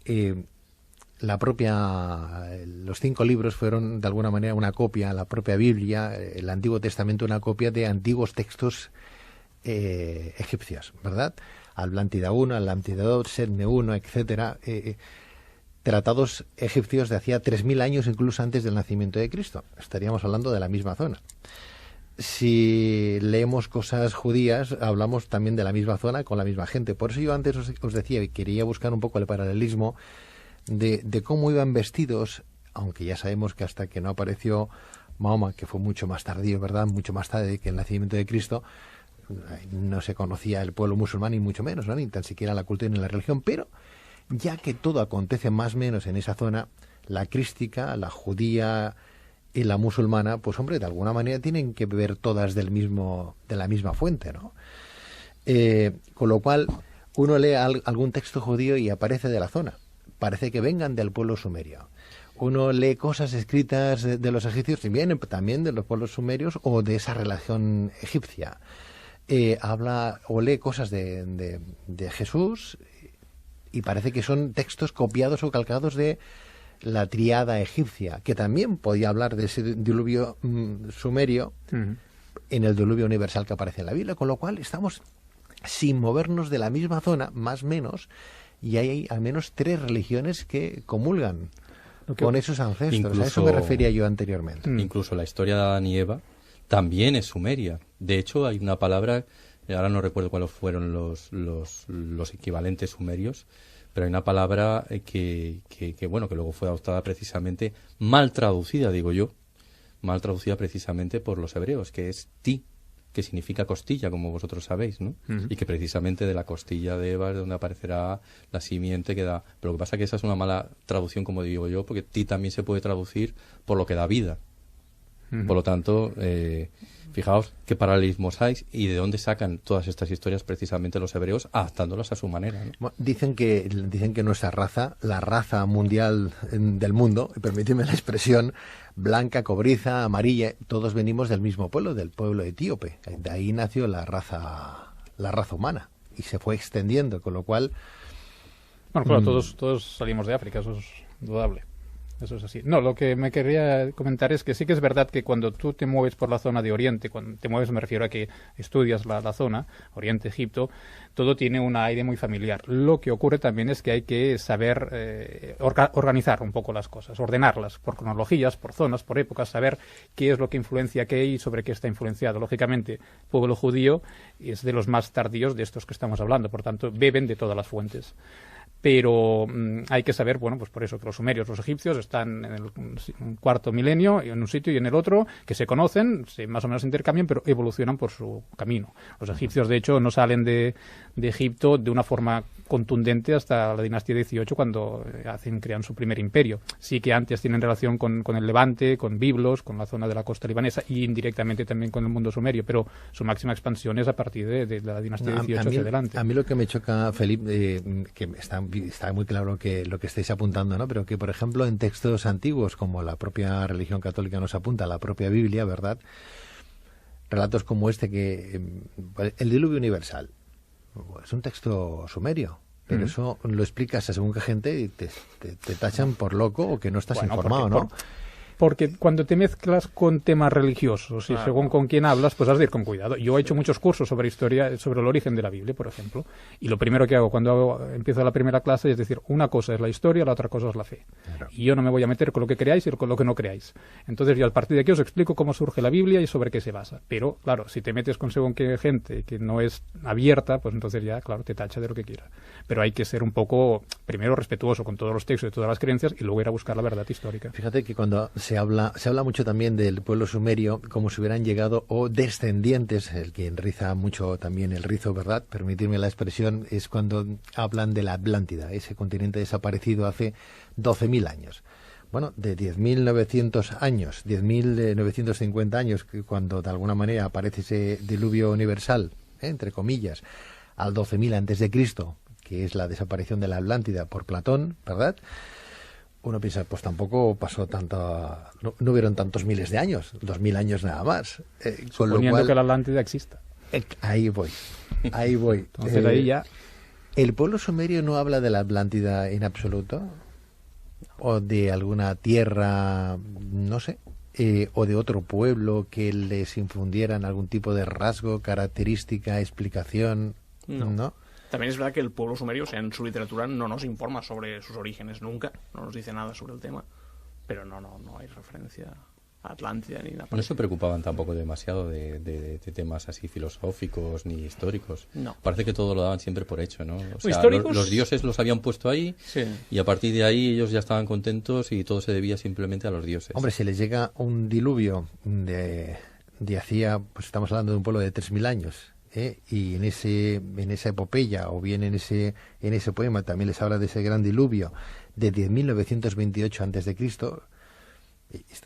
los 5 libros fueron de alguna manera una copia, la propia Biblia, el Antiguo Testamento, una copia de antiguos textos egipcios, ¿verdad? Atlántida 1, Atlántida 2, Setne 1, etcétera. Tratados egipcios de hacía 3.000 años, incluso antes del nacimiento de Cristo. Estaríamos hablando de la misma zona. Si leemos cosas judías, hablamos también de la misma zona con la misma gente. Por eso yo antes os decía, y quería buscar un poco el paralelismo de cómo iban vestidos, aunque ya sabemos que hasta que no apareció Mahoma, que fue mucho más tardío, ¿verdad?, mucho más tarde que el nacimiento de Cristo, no se conocía el pueblo musulmán, ni mucho menos, ¿no?, ni tan siquiera la cultura ni la religión, pero ya que todo acontece más o menos en esa zona, la crística, la judía y la musulmana, pues hombre, de alguna manera tienen que beber todas de la misma fuente, ¿no? Con lo cual, uno lee algún texto judío y aparece de la zona. Parece que vengan del pueblo sumerio. Uno lee cosas escritas de los egipcios y vienen también de los pueblos sumerios o de esa relación egipcia. Habla o lee cosas de Jesús y parece que son textos copiados o calcados de la tríada egipcia, que también podía hablar de ese diluvio sumerio en el diluvio universal que aparece en la Biblia, con lo cual estamos sin movernos de la misma zona, más o menos, y hay al menos 3 religiones que comulgan con esos ancestros. Incluso, a eso me refería yo anteriormente. Incluso la historia de Adán y Eva también es sumeria. De hecho, hay una palabra, ahora no recuerdo cuáles fueron los equivalentes sumerios, pero hay una palabra que luego fue adoptada precisamente, mal traducida, digo yo, mal traducida precisamente por los hebreos, que es ti, que significa costilla, como vosotros sabéis, ¿no? Y que precisamente de la costilla de Eva es donde aparecerá la simiente que da. Pero lo que pasa es que esa es una mala traducción, como digo yo, porque ti también se puede traducir por lo que da vida. Por lo tanto, fijaos qué paralelismos hay y de dónde sacan todas estas historias precisamente los hebreos, adaptándolas a su manera, ¿no? Bueno, dicen que nuestra raza, la raza mundial del mundo, y permíteme la expresión, blanca, cobriza, amarilla, todos venimos del mismo pueblo, del pueblo etíope. De ahí nació la raza humana y se fue extendiendo, con lo cual Bueno, claro, todos salimos de África, eso es indudable. Eso es así. No, lo que me quería comentar es que sí que es verdad que cuando tú te mueves por la zona de Oriente, cuando te mueves me refiero a que estudias la zona, Oriente, Egipto, todo tiene un aire muy familiar. Lo que ocurre también es que hay que saber organizar un poco las cosas, ordenarlas por cronologías, por zonas, por épocas, saber qué es lo que influencia qué y sobre qué está influenciado. Lógicamente, el pueblo judío es de los más tardíos de estos que estamos hablando, por tanto, beben de todas las fuentes. Pero hay que saber, bueno, pues por eso que los sumerios, los egipcios están en el cuarto milenio, en un sitio y en el otro, que se conocen, más o menos se intercambian, pero evolucionan por su camino. Los egipcios, de hecho, no salen de Egipto de una forma contundente hasta la dinastía 18, cuando crean su primer imperio. Sí que antes tienen relación con el Levante, con Biblos, con la zona de la costa libanesa y indirectamente también con el mundo sumerio, pero su máxima expansión es a partir de la dinastía 18 hacia adelante. A mí lo que me choca, Felipe, que está muy claro que lo que estáis apuntando, ¿no? Pero que, por ejemplo, en textos antiguos, como la propia religión católica nos apunta, la propia Biblia, ¿verdad? Relatos como este, que el diluvio universal es un texto sumerio, pero eso lo explicas a según qué gente y te tachan por loco o que no estás informado, ¿no? Porque cuando te mezclas con temas religiosos y según con quién hablas, pues has de ir con cuidado. Yo he hecho muchos cursos sobre historia, sobre el origen de la Biblia, por ejemplo, y lo primero que hago cuando empiezo la primera clase es decir, una cosa es la historia, la otra cosa es la fe. Claro. Y yo no me voy a meter con lo que creáis y con lo que no creáis. Entonces yo a partir de aquí os explico cómo surge la Biblia y sobre qué se basa. Pero, claro, si te metes con según qué gente que no es abierta, pues entonces ya, claro, te tacha de lo que quiera. Pero hay que ser un poco, primero, respetuoso con todos los textos y todas las creencias y luego ir a buscar la verdad histórica. Fíjate que cuando se habla mucho también del pueblo sumerio como si hubieran llegado o descendientes, el que enriza mucho también el rizo, ¿verdad? Permitirme la expresión, es cuando hablan de la Atlántida, ese continente desaparecido hace 12.000 años. Bueno, de 10.900 años, 10.950 años, cuando de alguna manera aparece ese diluvio universal, entre comillas, al 12.000 antes de Cristo, que es la desaparición de la Atlántida por Platón, ¿verdad? Uno piensa, pues tampoco pasó no hubieron tantos miles de años, 2.000 años nada más. Con lo cual, que la Atlántida exista. Ahí voy. Entonces ahí ya... ¿El pueblo sumerio no habla de la Atlántida en absoluto? ¿O de alguna tierra, no sé, o de otro pueblo que les infundieran algún tipo de rasgo, característica, explicación? ¿No? También es verdad que el pueblo sumerio, o sea, en su literatura no nos informa sobre sus orígenes nunca, no nos dice nada sobre el tema, pero no hay referencia a Atlántida ni nada. No se preocupaban tampoco demasiado de temas así filosóficos ni históricos. No. Parece que todo lo daban siempre por hecho, ¿no? O sea, ¿históricos? Los dioses los habían puesto ahí y a partir de ahí ellos ya estaban contentos y todo se debía simplemente a los dioses. Hombre, si les llega un diluvio de hacía, pues estamos hablando de un pueblo de 3.000 años, y en esa epopeya o bien en ese poema también les habla de ese gran diluvio de 10.928 antes de Cristo,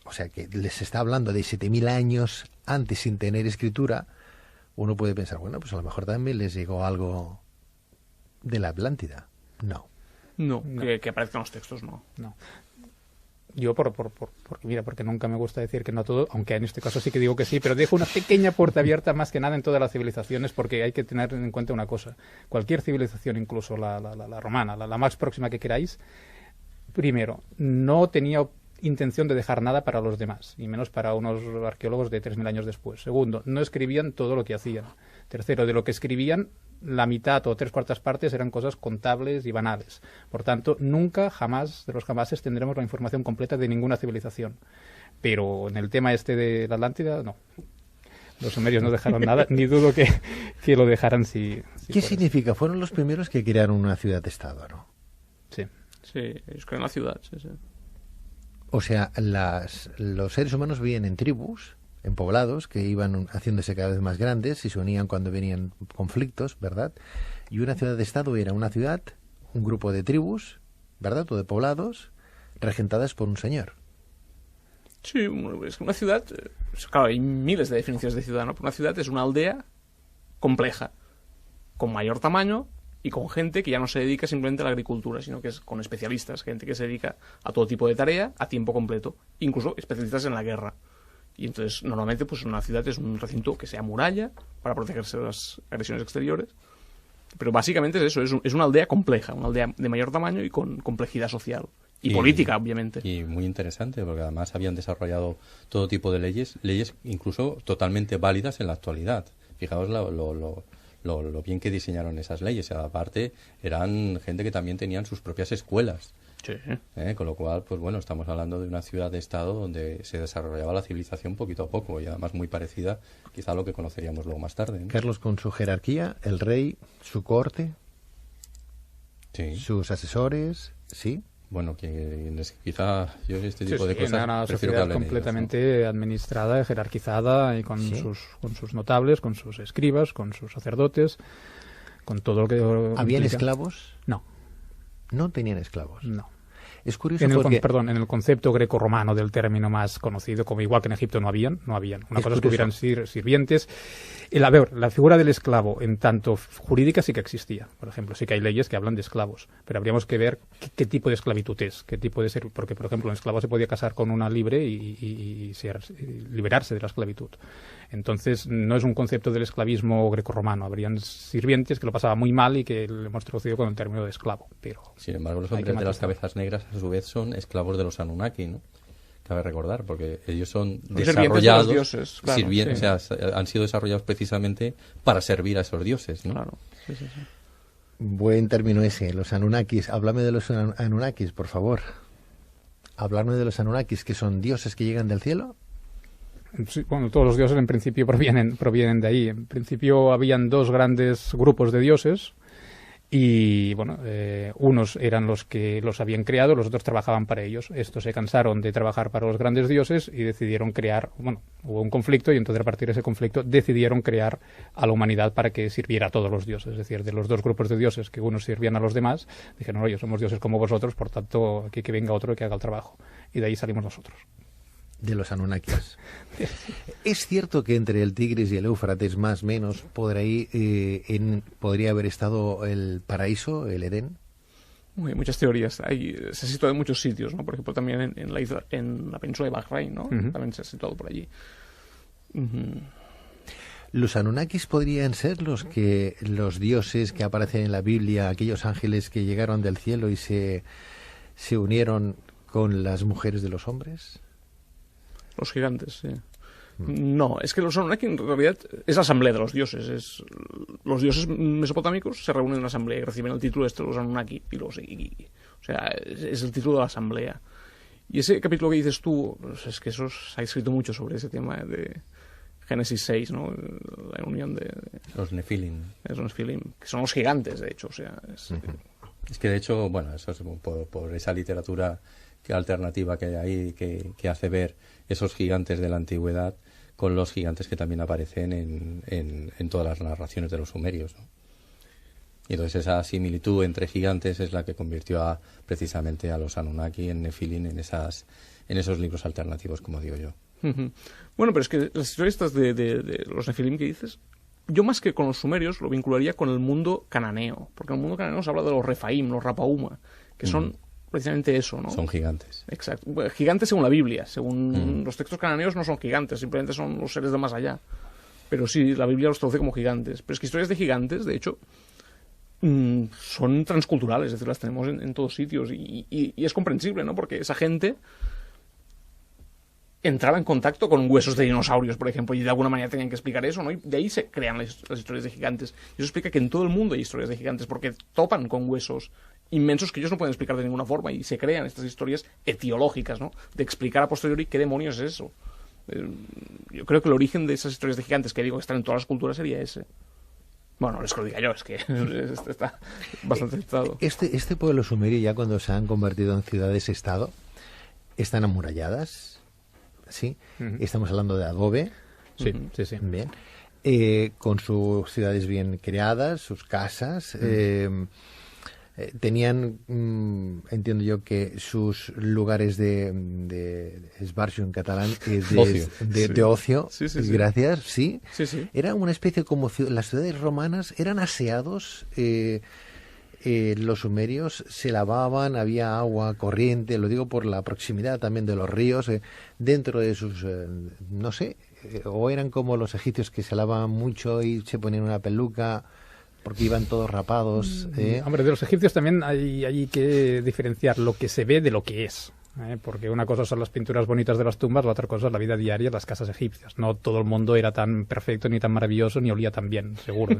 o sea que les está hablando de 7.000 años antes sin tener escritura. Uno puede pensar, bueno, pues a lo mejor también les llegó algo de la Atlántida. No. Que aparezcan los textos, no. Yo, porque nunca me gusta decir que no todo, aunque en este caso sí que digo que sí, pero dejo una pequeña puerta abierta más que nada en todas las civilizaciones, porque hay que tener en cuenta una cosa. Cualquier civilización, incluso la romana, la más próxima que queráis, primero, no tenía intención de dejar nada para los demás, y menos para unos arqueólogos de 3.000 años después. Segundo, no escribían todo lo que hacían. Tercero, de lo que escribían, la mitad o 3/4 partes eran cosas contables y banales. Por tanto, nunca, jamás, de los jamases, tendremos la información completa de ninguna civilización. Pero en el tema este de la Atlántida, no. Los sumerios no dejaron nada, ni dudo que lo dejaran si ¿Qué significa? Fueron los primeros que crearon una ciudad-estado, ¿no? Sí. Sí, ellos crean la ciudad, sí. O sea, los seres humanos vivían en tribus, en poblados, que iban haciéndose cada vez más grandes y se unían cuando venían conflictos, ¿verdad? Y una ciudad-estado era una ciudad, un grupo de tribus, ¿verdad? O de poblados, regentadas por un señor. Sí, es que una ciudad... Claro, hay miles de definiciones de ciudad, ¿no? Pero una ciudad es una aldea compleja, con mayor tamaño y con gente que ya no se dedica simplemente a la agricultura, sino que es con especialistas, gente que se dedica a todo tipo de tarea a tiempo completo, incluso especialistas en la guerra. Y entonces, normalmente, pues una ciudad es un recinto que sea muralla para protegerse de las agresiones exteriores Pero básicamente es eso, es una aldea compleja, una aldea de mayor tamaño y con complejidad social. Y política, obviamente. Y muy interesante, porque además habían desarrollado todo tipo de leyes incluso totalmente válidas en la actualidad. Fijaos lo bien que diseñaron esas leyes. Aparte, eran gente que también tenían sus propias escuelas. Sí. Con lo cual, pues bueno, estamos hablando de una ciudad-estado donde se desarrollaba la civilización poquito a poco y además muy parecida quizá a lo que conoceríamos luego más tarde, ¿no? Carlos, con su jerarquía, el rey, su corte, Sí. sus asesores, ¿sí? Bueno, quizá yo este tipo de cosas era una prefiero que sociedad hablen ellos, completamente administrada, jerarquizada y con sus notables, con sus escribas, con sus sacerdotes, con todo lo que ¿Habían implica. esclavos? No, No tenían esclavos. no. Es curioso En el, porque... en el concepto greco-romano del término más conocido, como igual que en Egipto no habían. Una Es cosa es que curioso. hubieran sirvientes. A ver, la figura del esclavo, en tanto jurídica, sí que existía. Por ejemplo, sí que hay leyes que hablan de esclavos, pero habríamos que ver qué tipo de esclavitud es, qué tipo de ser, porque, por ejemplo, un esclavo se podía casar con una libre y liberarse de la esclavitud. Entonces, no es un concepto del esclavismo grecorromano. Habrían sirvientes que lo pasaban muy mal y que le hemos traducido con el término de esclavo. Pero Sin embargo, los hay que hombres de las matizar. cabezas negras, a su vez, son esclavos de los Anunnaki, ¿no? Cabe recordar, porque ellos son Los sirvientes de los desarrollados, dioses, claro, sí. o sea, han sido desarrollados precisamente para servir a esos dioses, ¿no? Claro. Sí. Buen término ese, los Anunnakis. Háblame de los Anunnakis, por favor. Hablarme de los Anunnakis, que son dioses que llegan del cielo. sí, bueno, todos los dioses en principio provienen de ahí. En principio habían dos grandes grupos de dioses y, bueno, unos eran los que los habían creado, los otros trabajaban para ellos. Estos se cansaron de trabajar para los grandes dioses y decidieron crear, bueno, hubo un conflicto y entonces a partir de ese conflicto decidieron crear a la humanidad para que sirviera a todos los dioses. Es decir, de los dos grupos de dioses que unos servían a los demás, dijeron, oye, somos dioses como vosotros, por tanto, aquí que venga otro que haga el trabajo. Y de ahí salimos nosotros. De los Anunnakis. ¿Es cierto que entre el Tigris y el Éufrates, más o menos, por ahí podría haber estado el paraíso, el Edén? Hay muchas teorías. Se ha situado en muchos sitios, ¿no? Por ejemplo, también en la península de Bahrein, ¿no? Ujú. También se ha situado por allí. ¿Los Anunnakis podrían ser los dioses que aparecen en la Biblia, aquellos ángeles que llegaron del cielo y se unieron con las mujeres de los hombres? Los gigantes, sí. No, es que los Anunnaki en realidad es la asamblea de los dioses. Los dioses mesopotámicos se reúnen en la asamblea y reciben el título los Anunnaki. O sea, es el título de la asamblea. Y ese capítulo que dices tú, pues es que se ha escrito mucho sobre ese tema de Génesis 6, ¿no? La unión de Los Nefilim. los Nephilim, que son los gigantes, de hecho. O sea, Es que de hecho, bueno, eso es por esa literatura alternativa que hay ahí, que hace ver esos gigantes de la antigüedad con los gigantes que también aparecen en todas las narraciones de los sumerios, ¿no? Y entonces esa similitud entre gigantes es la que convirtió precisamente a los Anunnaki en Nefilim en esos libros alternativos, como digo yo. Bueno, pero es que las historias estas de los Nephilim que dices, yo más que con los sumerios lo vincularía con el mundo cananeo, porque en el mundo cananeo se habla de los Refaim, los Rapauma, que son precisamente eso, ¿no? Son gigantes. Exacto. Bueno, gigantes según la Biblia, según los textos cananeos no son gigantes, simplemente son los seres de más allá. Pero sí, la Biblia los traduce como gigantes. Pero es que historias de gigantes, de hecho, son transculturales, es decir, las tenemos en todos sitios y es comprensible, ¿no? Porque esa gente entraba en contacto con huesos de dinosaurios, por ejemplo, y de alguna manera tenían que explicar eso, ¿no? Y de ahí se crean las historias de gigantes. Y eso explica que en todo el mundo hay historias de gigantes, porque topan con huesos inmensos que ellos no pueden explicar de ninguna forma, y se crean estas historias etiológicas, ¿no? De explicar a posteriori qué demonios es eso. Yo creo que el origen de esas historias de gigantes, que digo que están en todas las culturas, sería ese. Bueno, no es que lo diga yo, es que está bastante aceptado. Este pueblo sumerio, ya cuando se han convertido en ciudades-estado, están amuralladas, ¿sí? Estamos hablando de adobe. Sí, sí, sí. Bien. Con sus ciudades bien creadas, sus casas. Tenían, entiendo yo, que sus lugares de esbarjo en catalán, de ocio, Sí. gracias, sí. Sí. Era una especie como las ciudades romanas, eran aseados, los sumerios se lavaban, había agua corriente, lo digo por la proximidad también de los ríos, dentro de sus, no sé, o eran como los egipcios que se lavaban mucho y se ponían una peluca. porque iban todos rapados. Hombre, de los egipcios también hay que diferenciar lo que se ve de lo que es. Porque una cosa son las pinturas bonitas de las tumbas, la otra cosa es la vida diaria en las casas egipcias. No todo el mundo era tan perfecto, ni tan maravilloso, ni olía tan bien, seguro.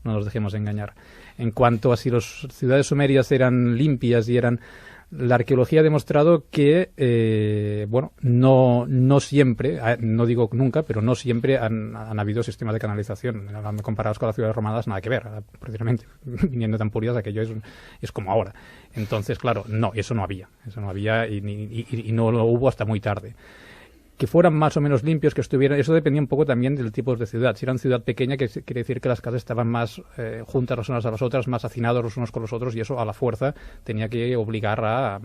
No nos dejemos engañar. En cuanto a si las ciudades sumerias eran limpias y eran... La arqueología ha demostrado que, no siempre, no digo nunca, pero no siempre han habido sistemas de canalización. Comparados con las ciudades romanas, nada que ver. Precisamente, viniendo tan purias, aquello es como ahora. Entonces, claro, no, eso no había y no lo hubo hasta muy tarde. Que fueran más o menos limpios, que estuvieran... Eso dependía un poco también del tipo de ciudad. Si era una ciudad pequeña, que quiere decir que las casas estaban más juntas las unas a las otras, más hacinados los unos con los otros, y eso a la fuerza tenía que obligar a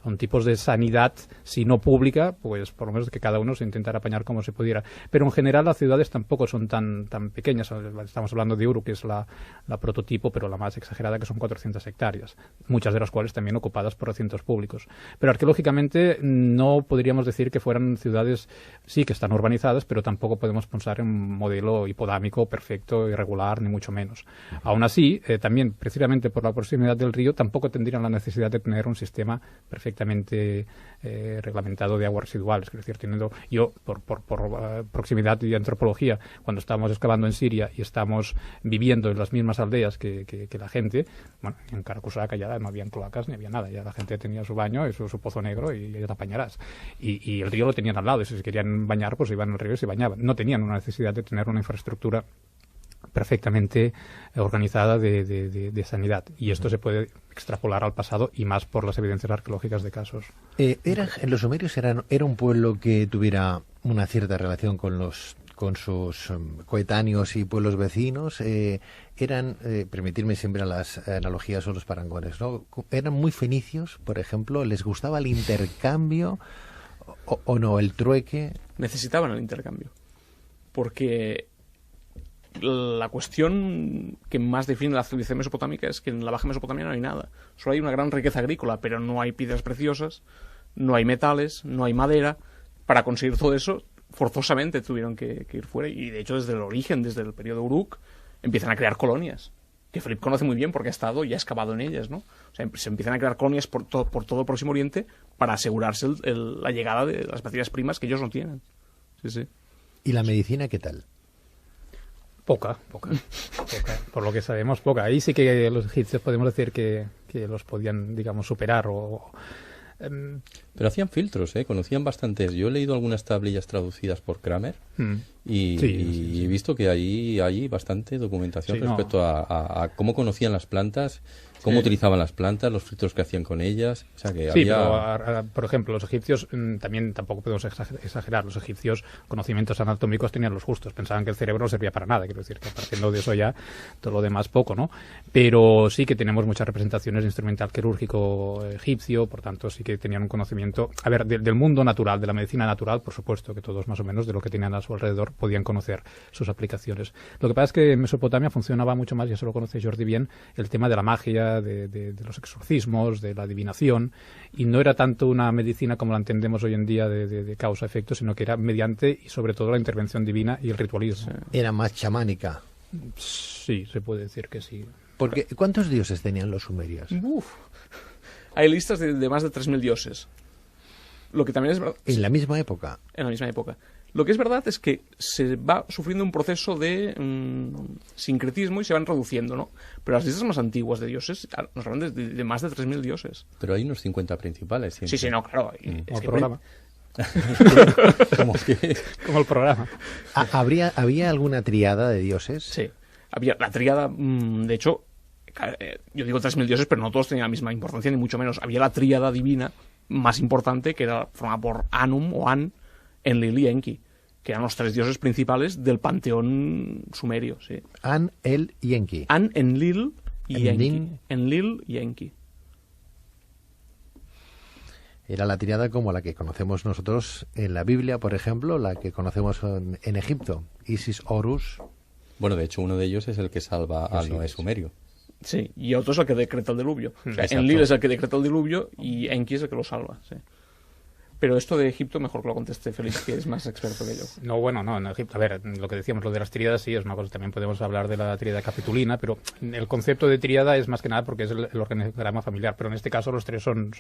un tipo de sanidad, si no pública, pues por lo menos que cada uno se intentara apañar como se pudiera. Pero en general las ciudades tampoco son tan pequeñas. Estamos hablando de Uru, que es la prototipo, pero la más exagerada, que son 400 hectáreas, muchas de las cuales también ocupadas por recintos públicos. Pero arqueológicamente no podríamos decir que fueran ciudades, sí que están urbanizadas, pero tampoco podemos pensar en un modelo hipodámico perfecto, irregular, ni mucho menos. Aún así, también precisamente por la proximidad del río, tampoco tendrían la necesidad de tener un sistema perfectamente reglamentado de aguas residuales. Es decir, teniendo yo, por proximidad y antropología, cuando estamos excavando en Siria y estamos viviendo en las mismas aldeas que la gente, bueno, en Karakusaka ya no habían cloacas ni había nada, ya la gente tenía su baño y su pozo negro y ya te apañarás. Y el río lo tenían al lado, y si se querían bañar, pues iban al río y se bañaban. No tenían una necesidad de tener una infraestructura perfectamente organizada de sanidad. Y esto se puede extrapolar al pasado, y más por las evidencias arqueológicas de casos. ¿Los sumerios era un pueblo que tuviera una cierta relación con sus coetáneos y pueblos vecinos? Permitirme siempre las analogías o los parangones, ¿no? ¿Eran muy fenicios, por ejemplo? ¿Les gustaba el intercambio o no, el trueque? Necesitaban el intercambio. Porque la cuestión que más define la civilización mesopotámica es que en la Baja Mesopotamia no hay nada. Solo hay una gran riqueza agrícola, pero no hay piedras preciosas, no hay metales, no hay madera. Para conseguir todo eso, forzosamente tuvieron que ir fuera. Y de hecho, desde el origen, desde el periodo Uruk, empiezan a crear colonias, que Felipe conoce muy bien porque ha estado y ha excavado en ellas, ¿no? O sea, se empiezan a crear colonias por todo el Próximo Oriente para asegurarse la llegada de las materias primas que ellos no tienen. Sí, sí. ¿Y la medicina qué tal? Poca. Por lo que sabemos, poca. Ahí sí que los egipcios podemos decir que los podían, digamos, superar Pero hacían filtros, conocían bastantes. Yo he leído algunas tablillas traducidas por Kramer y he visto que hay bastante documentación respecto a cómo conocían las plantas, cómo utilizaban las plantas, los filtros que hacían con ellas. O sea, que pero, por ejemplo, los egipcios, también tampoco podemos exagerar, los egipcios conocimientos anatómicos tenían los justos, pensaban que el cerebro no servía para nada, quiero decir que partiendo de eso ya todo lo demás poco, ¿no? Pero sí que tenemos muchas representaciones de instrumental quirúrgico egipcio, por tanto sí que tenían un conocimiento, del mundo natural, de la medicina natural, por supuesto, que todos más o menos de lo que tenían a su alrededor podían conocer sus aplicaciones. Lo que pasa es que en Mesopotamia funcionaba mucho más, y eso lo conoce Jordi bien, el tema de la magia, de los exorcismos, de la adivinación, y no era tanto una medicina como la entendemos hoy en día de causa-efecto, sino que era mediante y sobre todo la intervención divina y el ritualismo. Era más chamánica. Sí, se puede decir que sí. Porque ¿cuántos dioses tenían los sumerios? Hay listas de más de 3.000 dioses. Lo que también es verdad. ¿En la misma época? En la misma época. Lo que es verdad es que se va sufriendo un proceso de sincretismo y se van reduciendo, ¿no? Pero las listas más antiguas de dioses nos hablan de más de 3.000 dioses. Pero hay unos 50 principales. Siempre. Sí, no, claro. Como el programa. Como el programa. ¿Había alguna tríada de dioses? Sí. Había la tríada, de hecho, yo digo 3.000 dioses, pero no todos tenían la misma importancia, ni mucho menos. Había la tríada divina más importante, que era formada por Anum o An, Enlil y Enki, que eran los tres dioses principales del panteón sumerio, sí. An, El y Enki. An, Enlil y Enki. Enlil y Enki. Era la tríada como la que conocemos nosotros en la Biblia, por ejemplo, la que conocemos en Egipto. Isis, Horus. Bueno, de hecho, uno de ellos es el que salva al Noé sumerio. Sí, y otro es el que decreta el diluvio. O sea, Enlil es el que decreta el diluvio y Enki es el que lo salva, sí. Pero esto de Egipto, mejor que lo conteste Félix, que es más experto que yo. No, bueno, no, en Egipto. A ver, lo que decíamos, lo de las tríadas, sí, es una cosa. También podemos hablar de la tríada capitolina, pero el concepto de tríada es más que nada porque es el organigrama familiar. Pero en este caso los tres no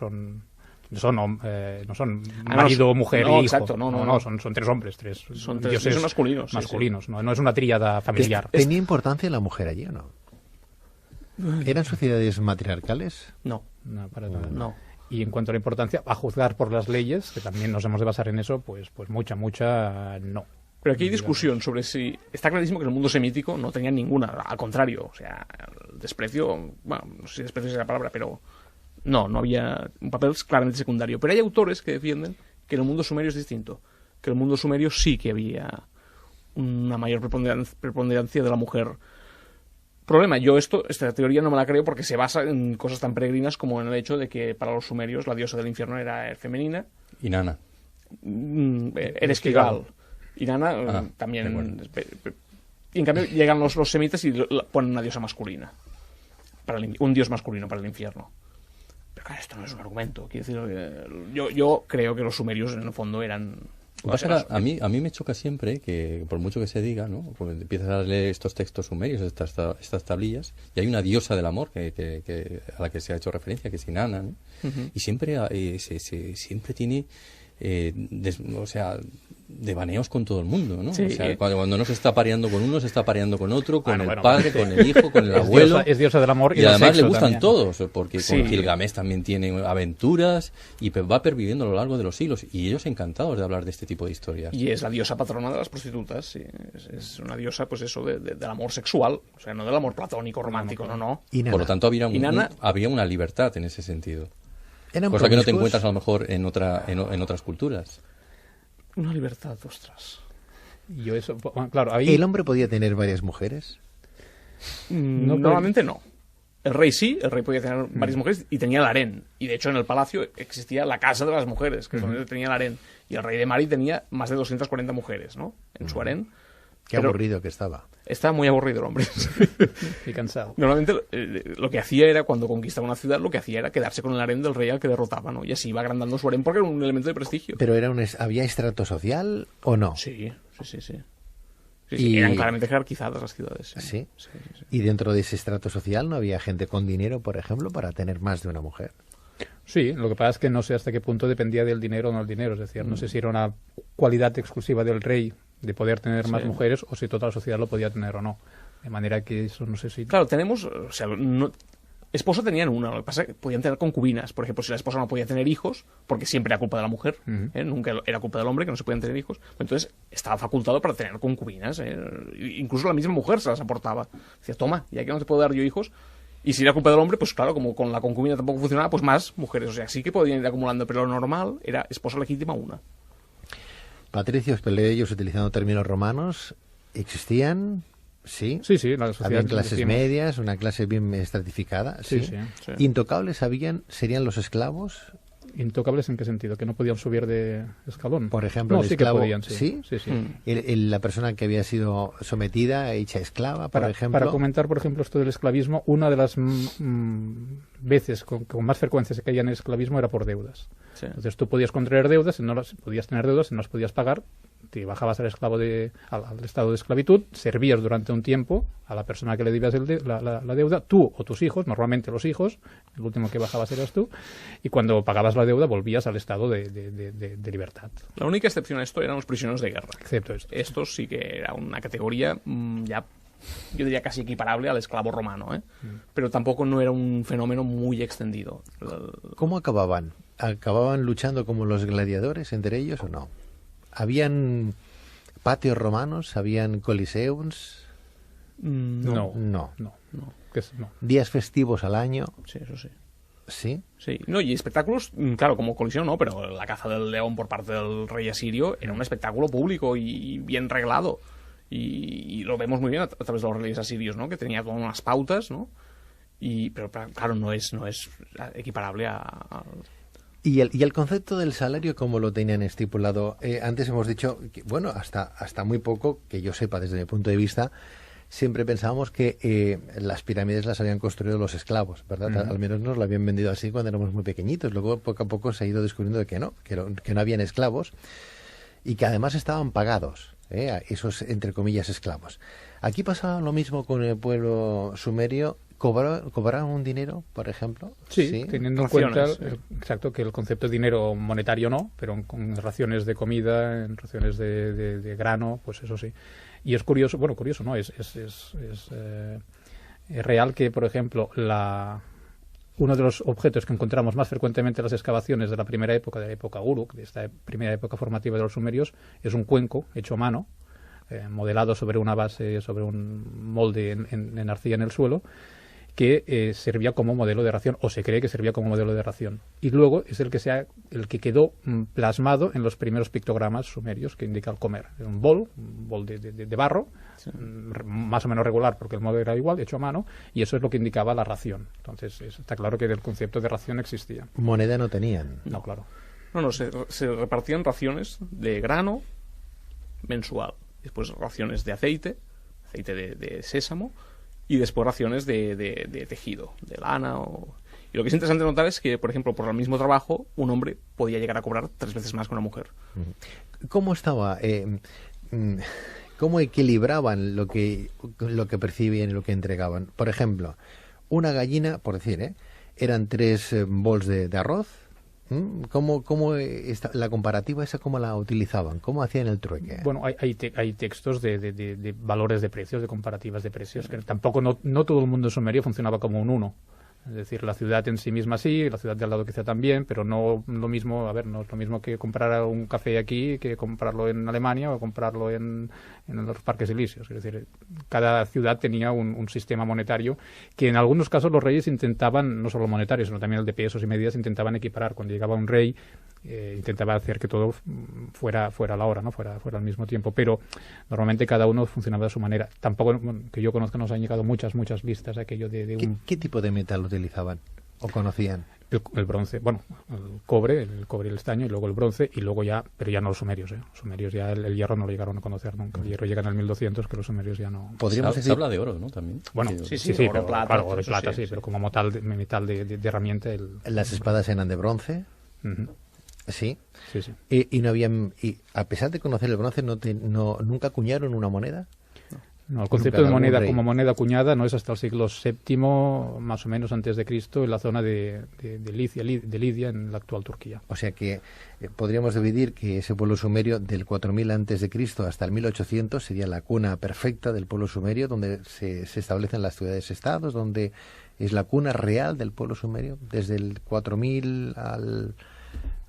son marido, mujer y hijo. Exacto, no. Son tres hombres, Son dioses masculinos. masculinos. Sí. No es una tríada familiar. ¿Tenía importancia la mujer allí o no? ¿Eran sociedades matriarcales? No, Para nada. no. Y en cuanto a la importancia, a juzgar por las leyes, que también nos hemos de basar en eso, pues mucha, no. Pero aquí hay discusión sobre si... Está clarísimo que en el mundo semítico no tenían ninguna, al contrario, o sea, el desprecio, bueno, no sé si desprecio es la palabra, pero no había un papel claramente secundario. Pero hay autores que defienden que en el mundo sumerio es distinto, que en el mundo sumerio sí que había una mayor preponderancia de la mujer. Problema, esta teoría no me la creo porque se basa en cosas tan peregrinas como en el hecho de que para los sumerios la diosa del infierno era femenina. Inanna. Ereshkigal. Inanna también. Y en cambio llegan los semitas y ponen una diosa masculina. Un dios masculino para el infierno. Pero claro, esto no es un argumento. Quiero decir, yo creo que los sumerios en el fondo eran... A mí me choca siempre que, por mucho que se diga, ¿no? Pues empiezas a leer estos textos sumerios, estas tablillas, y hay una diosa del amor a la que se ha hecho referencia, que es Inanna, ¿no? Uh-huh. Y siempre siempre tiene devaneos con todo el mundo, ¿no? Sí. O sea, cuando no se está pareando con uno, se está pareando con otro, con el padre, con el hijo, con el abuelo. Es diosa del amor y además le gustan también. todos, porque con Gilgamesh también tiene aventuras y va perviviendo a lo largo de los siglos. Y ellos encantados de hablar de este tipo de historias. Y es la diosa patrona de las prostitutas, sí. Es una diosa, pues eso, del amor sexual. O sea, no del amor platónico, romántico, no. Por lo tanto, había una libertad en ese sentido. Cosa que no te encuentras a lo mejor en otras culturas. Una libertad, ostras. Claro, ahí... ¿El hombre podía tener varias mujeres? Normalmente no. El rey sí, el rey podía tener varias mujeres y tenía el harén. Y de hecho en el palacio existía la casa de las mujeres, que es donde tenía el harén. Y el rey de Mari tenía más de 240 mujeres, ¿no? En su harén. Qué aburrido que estaba. Estaba muy aburrido el hombre. Y cansado. Normalmente lo que hacía era, cuando conquistaba una ciudad, lo que hacía era quedarse con el harén del rey al que derrotaba, ¿no? Y así iba agrandando su harén porque era un elemento de prestigio. ¿Pero había estrato social o no? Sí. Eran claramente jerarquizadas las ciudades. ¿Sí? Sí. ¿Y dentro de ese estrato social no había gente con dinero, por ejemplo, para tener más de una mujer? Sí, lo que pasa es que no sé hasta qué punto dependía del dinero o no el dinero. Es decir, no sé si era una cualidad exclusiva del rey de poder tener más mujeres o si toda la sociedad lo podía tener o no. De manera que eso no sé si... Claro, tenemos... O sea, esposa tenían una, lo que pasa es que podían tener concubinas. Por ejemplo, si la esposa no podía tener hijos, porque siempre era culpa de la mujer, nunca era culpa del hombre, que no se podían tener hijos, entonces estaba facultado para tener concubinas. Incluso la misma mujer se las aportaba. Decía, toma, ya que no te puedo dar yo hijos. Y si era culpa del hombre, pues claro, como con la concubina tampoco funcionaba, pues más mujeres. O sea, sí que podían ir acumulando, pero lo normal era esposa legítima una. Patricios, plebeyos, utilizando términos romanos, ¿existían? Sí. Sí, la sociedad. Habían clases medias, una clase bien estratificada. Sí. ¿Intocables serían los esclavos? ¿Intocables en qué sentido? ¿Que no podían subir de escalón? Por ejemplo, no, el sí esclavo, que podían, sí. La persona que había sido sometida, hecha esclava, por ejemplo. Para comentar, por ejemplo, esto del esclavismo, una de las veces con más frecuencia se caía en el esclavismo era por deudas. Sí. Entonces tú podías contraer deudas, podías tener deudas, si no las podías pagar, te bajabas al estado de esclavitud, servías durante un tiempo a la persona que le debías la deuda, tú o tus hijos, normalmente los hijos, el último que bajabas eras tú, y cuando pagabas la deuda volvías al estado de libertad. La única excepción a esto eran los prisioneros de guerra. Excepto esto. Estos sí que era una categoría ya, yo diría casi equiparable al esclavo romano, pero tampoco no era un fenómeno muy extendido. ¿Cómo acababan? ¿Acababan luchando como los gladiadores entre ellos o no? ¿Habían patios romanos? ¿Habían coliseums? No. ¿Días festivos al año? Sí, eso sí. ¿Sí? Sí. No, y espectáculos, claro, como colisión no, pero la caza del león por parte del rey asirio era un espectáculo público y bien reglado. Y lo vemos muy bien a través de los reyes asirios, ¿no? Que tenía todas unas pautas, ¿no? Pero claro, no es equiparable a... ¿Y el concepto del salario cómo lo tenían estipulado? Antes hemos dicho que, bueno, hasta muy poco, que yo sepa desde mi punto de vista, siempre pensábamos que las pirámides las habían construido los esclavos, ¿verdad? Al menos nos lo habían vendido así cuando éramos muy pequeñitos. Luego, poco a poco, se ha ido descubriendo de que no habían esclavos y que además estaban pagados, esos, entre comillas, esclavos. Aquí pasaba lo mismo con el pueblo sumerio. ¿Cobraban un dinero, por ejemplo? Sí, teniendo raciones, en cuenta, exacto, que el concepto de dinero monetario no, pero con raciones de comida, en raciones de grano, pues eso sí. Y es curioso, bueno, curioso, ¿no? Es real que, por ejemplo, uno de los objetos que encontramos más frecuentemente en las excavaciones de la primera época, de la época Uruk, de esta primera época formativa de los sumerios, es un cuenco hecho a mano, modelado sobre una base, sobre un molde en arcilla en el suelo, que servía como modelo de ración, o se cree que servía como modelo de ración. Y luego es el que quedó plasmado en los primeros pictogramas sumerios que indica el comer. Un bol de barro, sí, más o menos regular porque el molde era igual, hecho a mano, y eso es lo que indicaba la ración. Entonces está claro que el concepto de ración existía. ¿Moneda no tenían? No, claro. No, se repartían raciones de grano mensual, después raciones de aceite de sésamo, y después raciones de tejido, de lana. Y lo que es interesante notar es que, por ejemplo, por el mismo trabajo, un hombre podía llegar a cobrar 3 veces más que una mujer. ¿Cómo estaba? ¿Cómo equilibraban lo que percibían y lo que entregaban? Por ejemplo, una gallina, por decir, eran 3 bols de arroz. ¿Cómo la comparativa esa, cómo la utilizaban? ¿Cómo hacían el trueque? Bueno, hay textos de valores de precios, de comparativas de precios, que tampoco no todo el mundo sumerio funcionaba como un uno. Es decir, la ciudad en sí misma sí, la ciudad de al lado quizá también, pero no lo mismo, no es lo mismo que comprar un café aquí que comprarlo en Alemania o comprarlo en los Parques Elíseos. Es decir, cada ciudad tenía un sistema monetario que en algunos casos los reyes intentaban, no solo monetario, sino también el de pesos y medidas, intentaban equiparar. Cuando llegaba un rey, intentaba hacer que todo fuera a la hora, ¿no? fuera al mismo tiempo, pero normalmente cada uno funcionaba de su manera. Tampoco, que yo conozca, nos han llegado muchas listas de aquello de un... ¿Qué tipo de metal utilizaban o conocían? El bronce, el cobre y el estaño, y luego el bronce, y luego ya, pero ya no los sumerios. Los sumerios ya el hierro no lo llegaron a conocer nunca. El hierro llega en el 1200, que los sumerios ya no... Podríamos decir... Se habla de oro, ¿no? También. Bueno, sí, oro, pero, plata, claro, oro y plata, sí, pero como metal de herramienta... Las espadas eran de bronce. Sí. Y no habían, y a pesar de conocer el bronce, nunca acuñaron una moneda. No, el concepto de moneda como moneda acuñada no es hasta el siglo VII, más o menos antes de Cristo, en la zona de Lidia, en la actual Turquía. O sea que podríamos dividir que ese pueblo sumerio del 4000 antes de Cristo hasta el 1800 sería la cuna perfecta del pueblo sumerio, donde se establecen las ciudades-estados, donde es la cuna real del pueblo sumerio, desde el 4000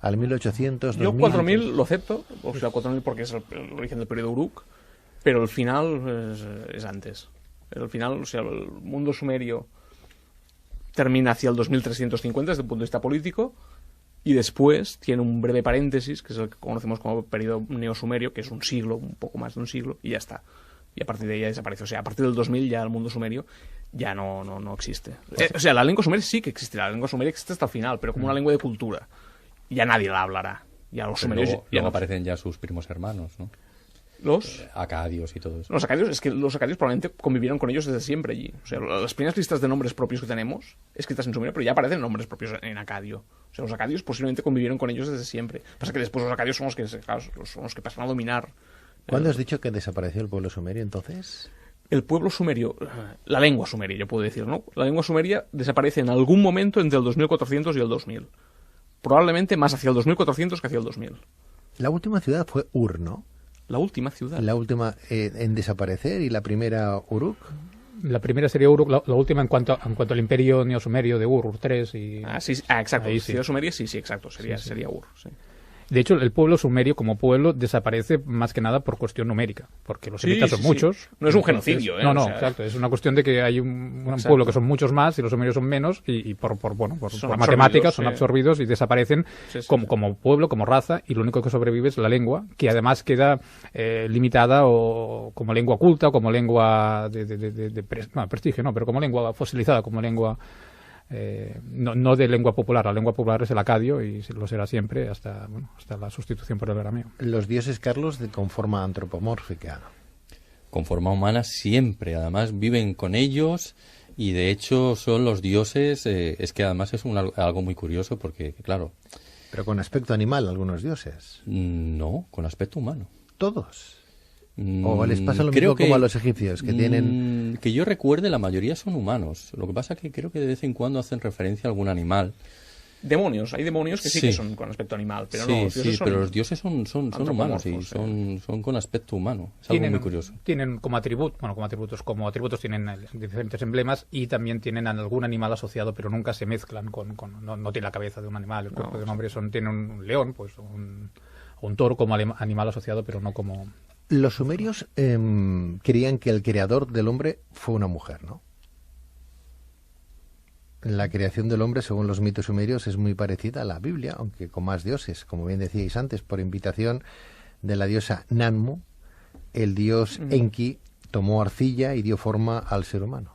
al 1800. Yo 4000 lo acepto, o sea, 4000 porque es el origen del periodo Uruk, pero el final es antes. El final, o sea, el mundo sumerio termina hacia el 2350 desde el punto de vista político, y después tiene un breve paréntesis, que es el que conocemos como periodo neosumerio, que es un siglo, un poco más de un siglo, y ya está. Y a partir de ahí ya desaparece. O sea, a partir del 2000 ya el mundo sumerio ya no existe. O sea, la lengua sumeria sí que existirá, la lengua sumeria existe hasta el final, pero como una lengua de cultura. Ya nadie la hablará. Ya los sumerios luego no aparecen ya sus primos hermanos, ¿no? Los acadios y todo eso. Los acadios probablemente convivieron con ellos desde siempre allí. O sea, las primeras listas de nombres propios que tenemos, escritas en sumerio, pero ya aparecen nombres propios en acadio. O sea, los acadios posiblemente convivieron con ellos desde siempre. Pasa que después los acadios son los que pasan a dominar. ¿Cuándo has dicho que desapareció el pueblo sumerio entonces? El pueblo sumerio, la lengua sumeria, yo puedo decir, ¿no? La lengua sumeria desaparece en algún momento entre el 2400 y el 2000. Probablemente más hacia el 2400 que hacia el 2000. La última ciudad fue Ur, ¿no? La última ciudad. La última en desaparecer, y la primera Uruk. La primera sería Uruk, la última en cuanto al imperio neosumerio de Ur 3 y... exacto. Ahí sí. Ciudad sumeria, sí, exacto. Sería Ur, sí. De hecho, el pueblo sumerio como pueblo desaparece más que nada por cuestión numérica, porque los semitas son muchos. No es un genocidio, No, exacto. Es una cuestión de que hay un pueblo que son muchos más y los sumerios son menos, y por matemáticas son absorbidos y desaparecen como pueblo, como raza, y lo único que sobrevive es la lengua, que además queda limitada o como lengua culta o como lengua de prestigio, no, pero como lengua fosilizada, como lengua... no de lengua popular. La lengua popular es el acadio y lo será siempre hasta la sustitución por el arameo. Los dioses, Carlos, con forma antropomórfica. con forma humana siempre. Además viven con ellos y de hecho son los dioses. Es que además es algo muy curioso porque, claro... Pero con aspecto animal, algunos dioses. No, con aspecto humano. ¿Todos? ¿O les pasa lo mismo como a los egipcios, que tienen...? Que yo recuerde, la mayoría son humanos. Lo que pasa es que creo que de vez en cuando hacen referencia a algún animal. Demonios, hay demonios que sí que son con aspecto animal, pero no, los dioses pero los dioses son humanos y son con aspecto humano. Es algo muy curioso. Tienen como atributos tienen diferentes emblemas y también tienen algún animal asociado, pero nunca se mezclan no tiene la cabeza de un animal, el cuerpo de un hombre, tiene un león, pues un toro como animal asociado, pero no como... Los sumerios creían que el creador del hombre fue una mujer, ¿no? La creación del hombre, según los mitos sumerios, es muy parecida a la Biblia, aunque con más dioses. Como bien decíais antes, por invitación de la diosa Nanmu, el dios Enki tomó arcilla y dio forma al ser humano.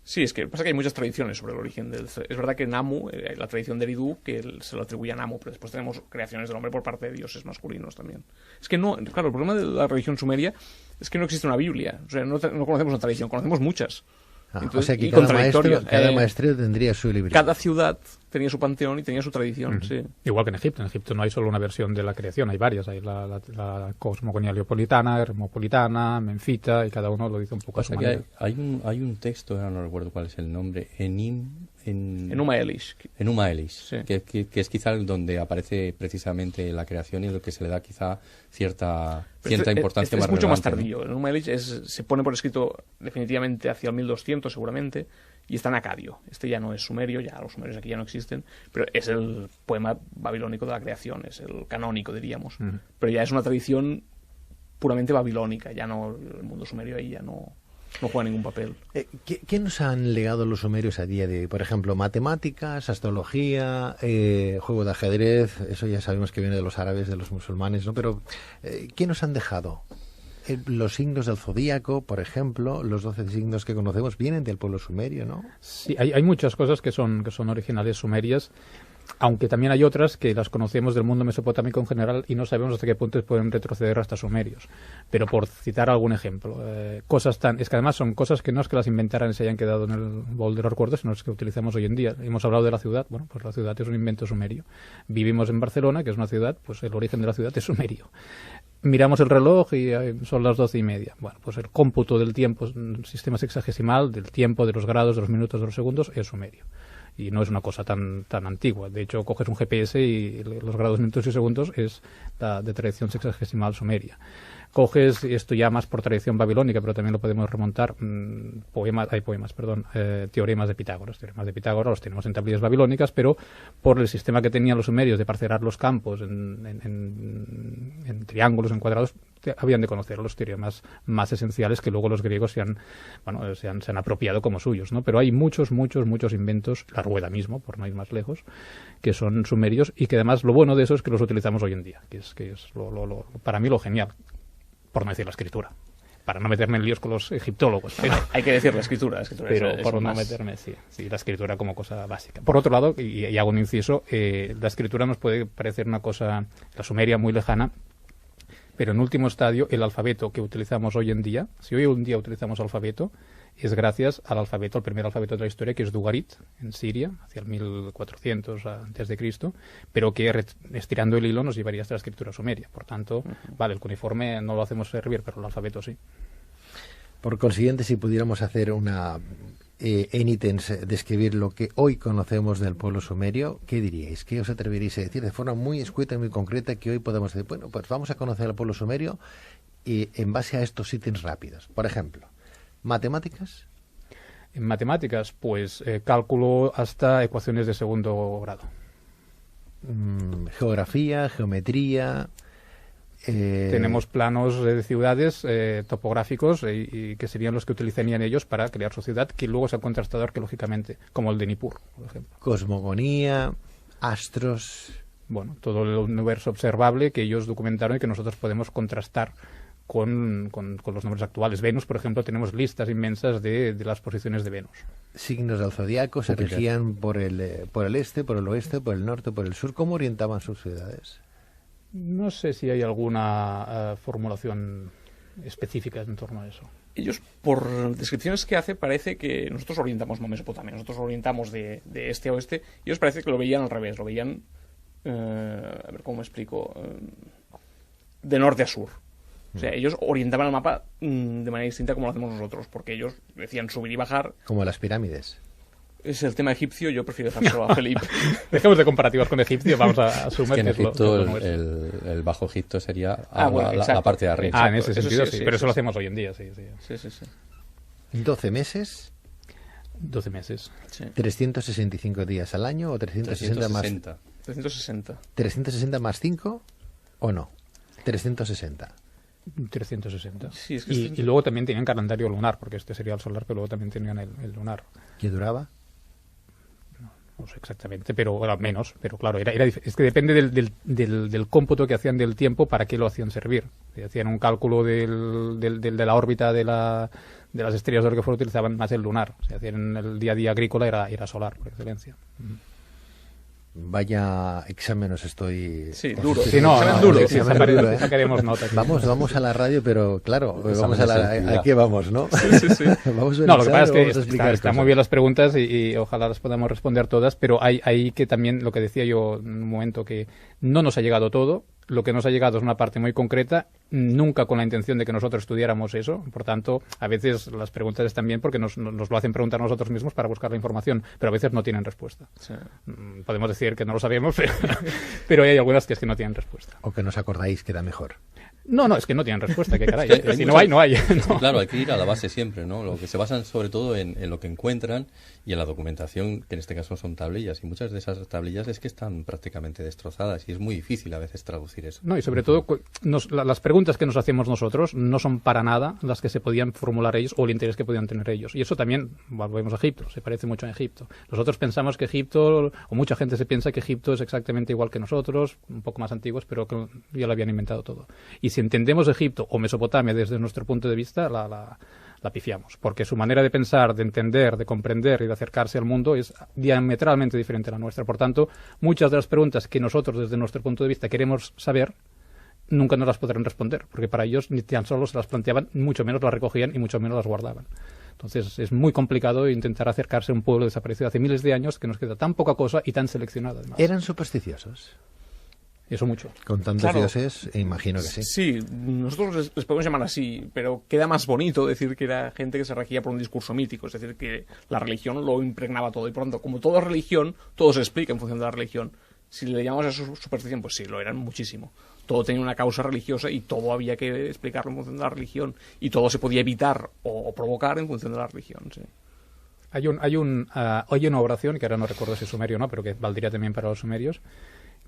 Sí, es que pasa que hay muchas tradiciones sobre el origen del... Es verdad que Namu, la tradición de Eridu, que se lo atribuye a Namu, pero después tenemos creaciones del hombre por parte de dioses masculinos también. Es que no, claro, el problema de la religión sumeria es que no existe una Biblia. O sea, no conocemos una tradición, conocemos muchas. Entonces, o sea que cada maestro tendría su libro. Cada ciudad tenía su panteón y tenía su tradición, sí. Igual que en Egipto. En Egipto no hay solo una versión de la creación, hay varias. Hay la cosmogonía heliopolitana, hermopolitana, menfita, y cada uno lo dice un poco a su manera. Hay un texto, ahora no recuerdo cuál es el nombre, Enuma Elish. Enuma Elish, sí. que es quizá donde aparece precisamente la creación y lo que se le da quizá cierta importancia más relevante. Es mucho más tardío. Enuma Elish se pone por escrito definitivamente hacia el 1200 seguramente, y está en acadio. Este ya no es sumerio, ya los sumerios aquí ya no existen, pero es el poema babilónico de la creación, es el canónico, diríamos. Pero ya es una tradición puramente babilónica, ya no, el mundo sumerio ahí ya no juega ningún papel. ¿Qué nos han legado los sumerios a día de hoy? Por ejemplo, matemáticas, astrología, juego de ajedrez, eso ya sabemos que viene de los árabes, de los musulmanes, ¿no? Pero, ¿qué nos han dejado? Los signos del zodíaco, por ejemplo, los 12 signos que conocemos vienen del pueblo sumerio, ¿no? Sí, hay muchas cosas que son originales sumerias, aunque también hay otras que las conocemos del mundo mesopotámico en general y no sabemos hasta qué punto pueden retroceder hasta sumerios. Pero por citar algún ejemplo, es que además son cosas que no es que las inventaran y se hayan quedado en el bol de los recuerdos, sino es que utilizamos hoy en día. Hemos hablado de la ciudad, bueno, pues la ciudad es un invento sumerio. Vivimos en Barcelona, que es una ciudad, pues el origen de la ciudad es sumerio. Miramos el reloj y son las 12:30. Bueno, pues el cómputo del tiempo, el sistema sexagesimal, del tiempo, de los grados, de los minutos, de los segundos, es sumerio. Y no es una cosa tan antigua. De hecho, coges un GPS y los grados, minutos y segundos es de tradición sexagesimal sumeria. Coges esto ya más por tradición babilónica, pero también lo podemos remontar, teoremas de Pitágoras. Teoremas de Pitágoras los tenemos en tablillas babilónicas, pero por el sistema que tenían los sumerios de parcelar los campos en triángulos, en cuadrados, habían de conocer los teoremas más esenciales que luego los griegos se han apropiado como suyos, ¿no? Pero hay muchos inventos, la rueda mismo, por no ir más lejos, que son sumerios y que además lo bueno de eso es que los utilizamos hoy en día, que es para mí lo genial, por no decir la escritura, para no meterme en líos con los egiptólogos. Pero, hay que decir la escritura pero es por no meterme, sí, la escritura como cosa básica. Por otro lado, y hago un inciso, la escritura nos puede parecer una cosa, la sumeria, muy lejana, pero en último estadio, el alfabeto que utilizamos hoy en día, si hoy un día utilizamos alfabeto, es gracias al primer alfabeto de la historia, que es Dugarit, en Siria, hacia el 1400 a.C., pero que estirando el hilo nos llevaría hasta la escritura sumeria. Por tanto, vale, el cuneiforme no lo hacemos servir, pero el alfabeto sí. Por consiguiente, si pudiéramos hacer una en ítems describir lo que hoy conocemos del pueblo sumerio, ¿qué diríais? ¿Qué os atreveríais a decir de forma muy escueta y muy concreta que hoy podemos decir? Bueno, pues vamos a conocer al pueblo sumerio y en base a estos ítems rápidos. Por ejemplo, ¿matemáticas? En matemáticas, pues cálculo hasta ecuaciones de segundo grado. Geografía, geometría... Tenemos planos de ciudades topográficos y que serían los que utilizarían ellos para crear su ciudad, que luego se han contrastado arqueológicamente, como el de Nippur, por ejemplo. Cosmogonía, astros... Bueno, todo el universo observable que ellos documentaron y que nosotros podemos contrastar con los nombres actuales. Venus, por ejemplo, tenemos listas inmensas de las posiciones de Venus. Signos del zodiaco se regían por el este, por el oeste, por el norte, por el sur. ¿Cómo orientaban sus ciudades? No sé si hay alguna formulación específicas en torno a eso. Ellos, por descripciones que hace, parece que nosotros orientamos a Mesopotamia, nosotros orientamos de este a oeste, y ellos parece que lo veían al revés, lo veían, a ver cómo me explico, de norte a sur. O sea, ellos orientaban el mapa de manera distinta como lo hacemos nosotros, porque ellos decían subir y bajar. Como las pirámides. Es el tema egipcio, yo prefiero dejárselo a Felipe. Dejemos de comparativas con Egipcio, vamos a Es asumir que en que es lo Egipto es. el Bajo Egipto sería bueno, la parte de arriba. En ese Eso sentido sí, sí, sí, pero sí, eso lo sí. hacemos hoy en día, sí. Sí. 12 meses, 12 meses. Sí. 365 días al año o 360 más 360. 360 más 5 o no. 360. 360. Sí, es que Y luego también tenían calendario lunar, porque este sería el solar, pero luego también tenían el lunar. ¿Qué duraba? No sé exactamente, pero bueno, menos. Pero claro, es que depende del cómputo que hacían del tiempo para qué lo hacían servir. Si hacían un cálculo de la órbita de las estrellas de lo que fuera, utilizaban más el lunar. Si hacían el día a día agrícola, era solar, por excelencia. Vaya examen os estoy... Sí, duro. Sí, no, Examen no, duro. sí, sacaremos nota. Vamos a la radio, pero claro, vamos a sensibilidad. ¿a qué vamos, no? Sí. Vamos a No, lo que pasa analizar es o que vamos a explicar está muy cosas. bien las preguntas y ojalá las podamos responder todas, pero hay que también, lo que decía yo en un momento, que no nos ha llegado todo. Lo que nos ha llegado es una parte muy concreta, nunca con la intención de que nosotros estudiáramos eso. Por tanto, a veces las preguntas están bien porque nos lo hacen preguntar nosotros mismos para buscar la información, pero a veces no tienen respuesta. Sí. Podemos decir que no lo sabemos, pero hay algunas que es que no tienen respuesta. O que nos acordáis que da mejor. No, es que no tienen respuesta, que caray. Es que hay Si muchas- no hay. No. Claro, hay que ir a la base siempre, ¿no? Lo que se basan sobre todo en lo que encuentran y en la documentación, que en este caso son tablillas. Y muchas de esas tablillas es que están prácticamente destrozadas y es muy difícil a veces traducir eso. No, y sobre todo, las preguntas que nos hacemos nosotros no son para nada las que se podían formular ellos o el interés que podían tener ellos. Y eso también, volvemos a Egipto, se parece mucho a Egipto. Nosotros pensamos que Egipto, o mucha gente se piensa que Egipto es exactamente igual que nosotros, un poco más antiguos, pero que ya lo habían inventado todo. Y si entendemos Egipto o Mesopotamia desde nuestro punto de vista, la pifiamos, porque su manera de pensar, de entender, de comprender y de acercarse al mundo es diametralmente diferente a la nuestra. Por tanto, muchas de las preguntas que nosotros desde nuestro punto de vista queremos saber, nunca nos las podrán responder, porque para ellos ni tan solo se las planteaban, mucho menos las recogían y mucho menos las guardaban. Entonces es muy complicado intentar acercarse a un pueblo desaparecido hace miles de años que nos queda tan poca cosa y tan seleccionada además. ¿Eran supersticiosos? Eso mucho. Con tantos Claro. dioses, imagino que sí. Sí, nosotros les podemos llamar así, pero queda más bonito decir que era gente que se regía por un discurso mítico, es decir, que la religión lo impregnaba todo. Y por tanto, como todo es religión, todo se explica en función de la religión. Si le llamamos a eso superstición, pues sí, lo eran muchísimo. Todo tenía una causa religiosa y todo había que explicarlo en función de la religión. Y todo se podía evitar o provocar en función de la religión, sí. Hay una oración, que ahora no recuerdo si es sumerio o no, pero que valdría también para los sumerios,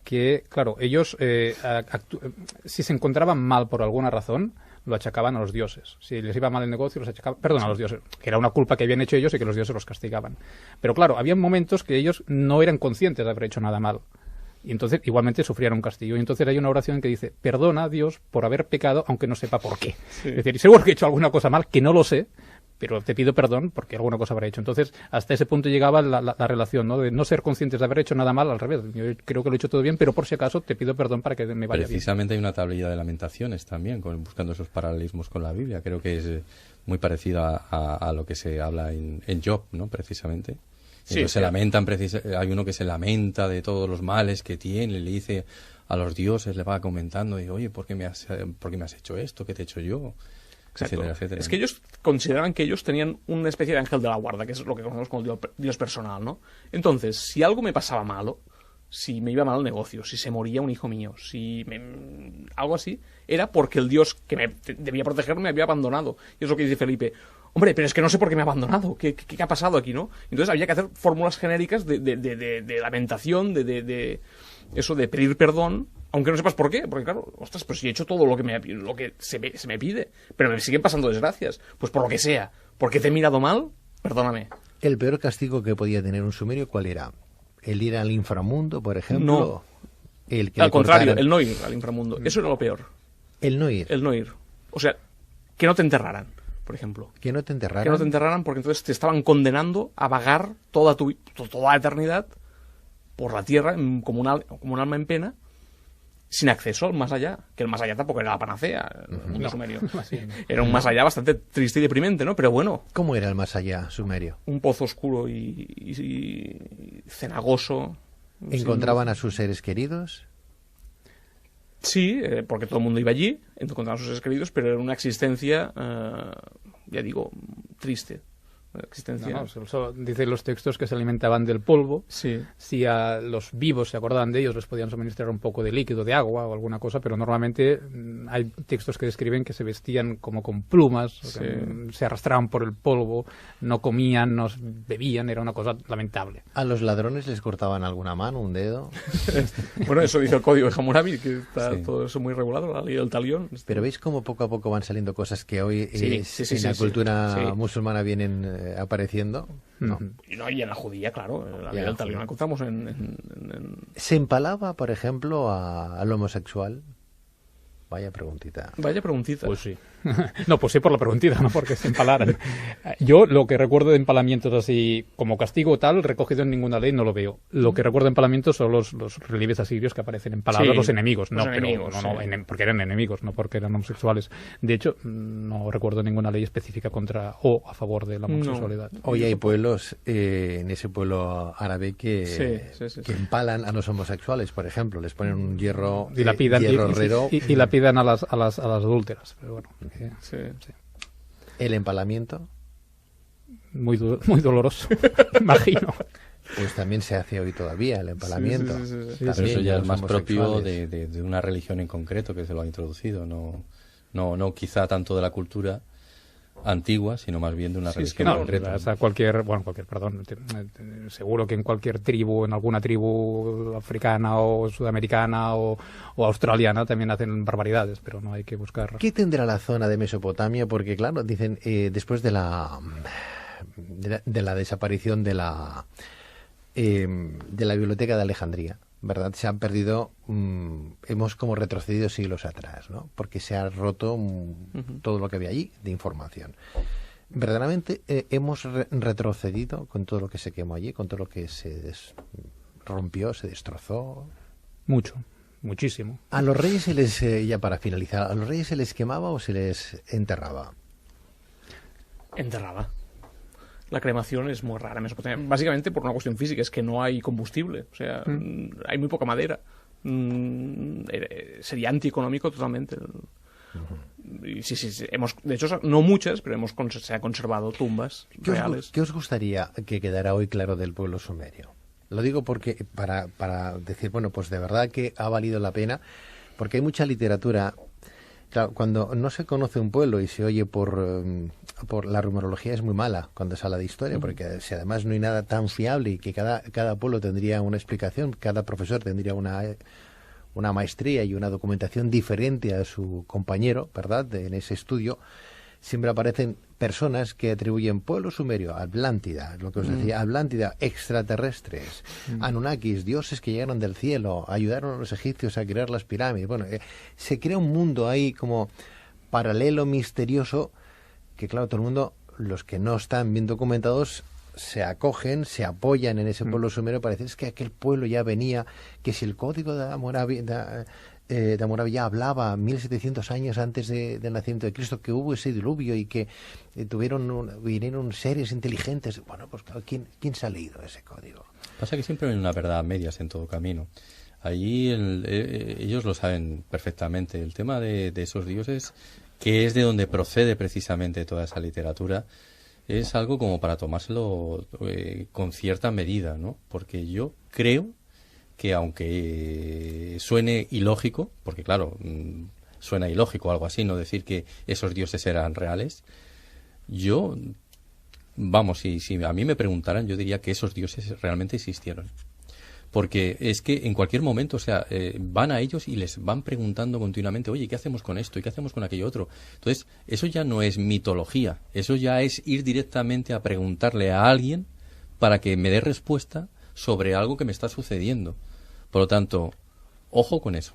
que, claro, ellos, si se encontraban mal por alguna razón, lo achacaban a los dioses. Si les iba mal el negocio, los achacaban, perdón, a los dioses, que era una culpa que habían hecho ellos y que los dioses los castigaban. Pero claro, había momentos que ellos no eran conscientes de haber hecho nada mal. Y entonces igualmente sufrían un castigo. Y entonces hay una oración que dice, perdona a Dios por haber pecado, aunque no sepa por qué. Sí. Es decir, seguro que he hecho alguna cosa mal, que no lo sé, pero te pido perdón porque alguna cosa habrá hecho. Entonces, hasta ese punto llegaba la relación, ¿no? De no ser conscientes de haber hecho nada mal, al revés. Yo creo que lo he hecho todo bien, pero por si acaso te pido perdón para que me vaya bien. Precisamente hay una tablilla de lamentaciones también, buscando esos paralelismos con la Biblia. Creo que es muy parecida a lo que se habla en Job, ¿no? Precisamente. Sí, Ellos se sí. lamentan, hay uno que se lamenta de todos los males que tiene, le dice a los dioses, le va comentando, y oye, ¿por qué me has hecho esto? ¿Qué te he hecho yo? Exacto. Etcétera, etcétera. Es que ellos consideraban que ellos tenían una especie de ángel de la guarda, que es lo que conocemos como Dios personal, ¿no? Entonces, si algo me pasaba malo, si me iba mal el negocio, si se moría un hijo mío, algo así, era porque el Dios que me debía proteger me había abandonado. Y es lo que dice Felipe. Hombre, pero es que no sé por qué me ha abandonado. ¿Qué ha pasado aquí, no? Entonces había que hacer fórmulas genéricas de lamentación, de eso de pedir perdón, aunque no sepas por qué. Porque claro, ostras, pues si he hecho todo lo que se me pide, pero me siguen pasando desgracias. Pues por lo que sea. Porque te he mirado mal, perdóname. ¿El peor castigo que podía tener un sumerio cuál era? ¿El ir al inframundo, por ejemplo? No. El que Al le contrario, cortaran- el no ir al inframundo. Eso era lo peor. El no ir. El no ir. O sea, que no te enterraran, por ejemplo. Que no te enterraran. Que no te enterraran porque entonces te estaban condenando a vagar toda la eternidad por la tierra como un alma en pena sin acceso al más allá, que el más allá tampoco era la panacea, el mundo sumerio. Era un más allá bastante triste y deprimente, ¿no? Pero bueno. ¿Cómo era el más allá sumerio? Un pozo oscuro y cenagoso. ¿Encontraban a sus seres queridos? Sí, porque todo el mundo iba allí, encontraban a sus seres queridos, pero era una existencia, ya digo, triste. Existencia. Dicen los textos que se alimentaban del polvo. Sí. Si a los vivos se acordaban de ellos, les podían suministrar un poco de líquido, de agua o alguna cosa, pero normalmente hay textos que describen que se vestían como con plumas, sí. Se arrastraban por el polvo, no comían, no bebían, era una cosa lamentable. ¿A los ladrones les cortaban alguna mano, un dedo? Bueno, eso dice el código de Hammurabi, que está todo eso muy regulado, la ley del talión. Pero ¿veis cómo poco a poco van saliendo cosas que hoy en la cultura musulmana vienen apareciendo? No. Y en la judía, claro, la ley del talión la encontramos en... ¿Se empalaba, por ejemplo, al homosexual? Vaya preguntita. Vaya preguntita. Pues sí. No, pues sí por la preguntita, no porque se empalaran. Yo lo que recuerdo de empalamientos así como castigo tal, recogido en ninguna ley, no lo veo. Lo que recuerdo de empalamientos son los relieves asirios que aparecen empalados, los enemigos. Porque eran enemigos, no porque eran homosexuales. De hecho, no recuerdo ninguna ley específica contra o a favor de la homosexualidad. Hoy hay pueblos, en ese pueblo árabe que empalan a los homosexuales, por ejemplo. Les ponen un hierro herrero. Y lapidan a las adúlteras. Pero bueno. Sí. ¿El empalamiento? Muy doloroso, imagino. Pues también se hace hoy todavía el empalamiento. Pero eso ya es más propio de una religión en concreto que se lo ha introducido, no quizá tanto de la cultura antigua, sino más bien de una religión concreta. O sea, seguro que en cualquier tribu, en alguna tribu africana o sudamericana o australiana también hacen barbaridades, pero no hay que buscar. ¿Qué tendrá la zona de Mesopotamia? Porque claro, dicen, después de la desaparición de la biblioteca de Alejandría, ¿verdad? Se han perdido, hemos como retrocedido siglos atrás, ¿no? Porque se ha roto todo lo que había allí de información. Verdaderamente hemos retrocedido con todo lo que se quemó allí, con todo lo que se rompió, se destrozó. Muchísimo. A los reyes se les, ya para finalizar, ¿a los reyes se les quemaba o se les enterraba? Enterraba. La cremación es muy rara en Mesopotamia. Básicamente por una cuestión física, es que no hay combustible. O sea, hay muy poca madera. Sería antieconómico totalmente. Y sí. De hecho, no muchas, pero se ha conservado tumbas reales. ¿Qué os gustaría que quedara hoy claro del pueblo sumerio? Lo digo porque para decir, bueno, pues de verdad que ha valido la pena, porque hay mucha literatura. Claro, cuando no se conoce un pueblo y se oye por la rumorología es muy mala cuando se habla de historia, porque si además no hay nada tan fiable y que cada pueblo tendría una explicación, cada profesor tendría una maestría y una documentación diferente a su compañero, ¿verdad?, en ese estudio, siempre aparecen personas que atribuyen pueblo sumerio, Atlántida, lo que os decía, Atlántida, extraterrestres, Anunnakis, dioses que llegaron del cielo, ayudaron a los egipcios a crear las pirámides. Bueno, se crea un mundo ahí como paralelo, misterioso, que claro, todo el mundo, los que no están bien documentados, se acogen, se apoyan en ese pueblo sumerio. Parece es que aquel pueblo ya venía, que si el código de Hammurabi ya hablaba 1700 años antes del nacimiento de Cristo, que hubo ese diluvio y que vinieron seres inteligentes. Bueno, pues claro, ¿quién se ha leído ese código? Pasa que siempre hay una verdad a medias en todo camino. Allí ellos lo saben perfectamente. El tema de esos dioses, que es de donde procede precisamente toda esa literatura, es algo como para tomárselo con cierta medida, ¿no? Porque yo creo que aunque suene ilógico, porque claro, suena ilógico o algo así, no decir que esos dioses eran reales, yo, vamos, si a mí me preguntaran, yo diría que esos dioses realmente existieron. Porque es que en cualquier momento, o sea, van a ellos y les van preguntando continuamente, oye, ¿qué hacemos con esto? ¿Y qué hacemos con aquello otro? Entonces, eso ya no es mitología, eso ya es ir directamente a preguntarle a alguien para que me dé respuesta sobre algo que me está sucediendo. Por lo tanto, ojo con eso.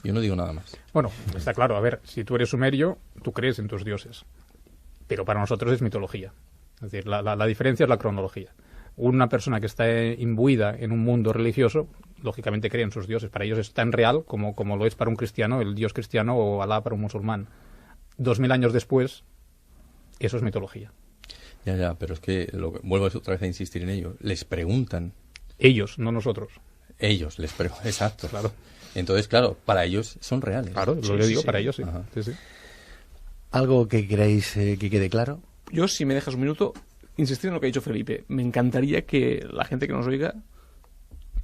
Yo no digo nada más. Bueno, está claro. A ver, si tú eres sumerio, tú crees en tus dioses. Pero para nosotros es mitología. Es decir, la diferencia es la cronología. Una persona que está imbuida en un mundo religioso lógicamente creen sus dioses. Para ellos es tan real como lo es para un cristiano el dios cristiano o Alá para un musulmán. 2000 años después, eso es mitología. Ya, pero es que vuelvo otra vez a insistir en ello. Les preguntan. Ellos, no nosotros. Ellos les preguntan, exacto. Claro. Entonces, claro, para ellos son reales. Claro, lo que digo, para ellos sí. Sí. ¿Algo que queráis que quede claro? Yo, si me dejas un minuto, insistir en lo que ha dicho Felipe. Me encantaría que la gente que nos oiga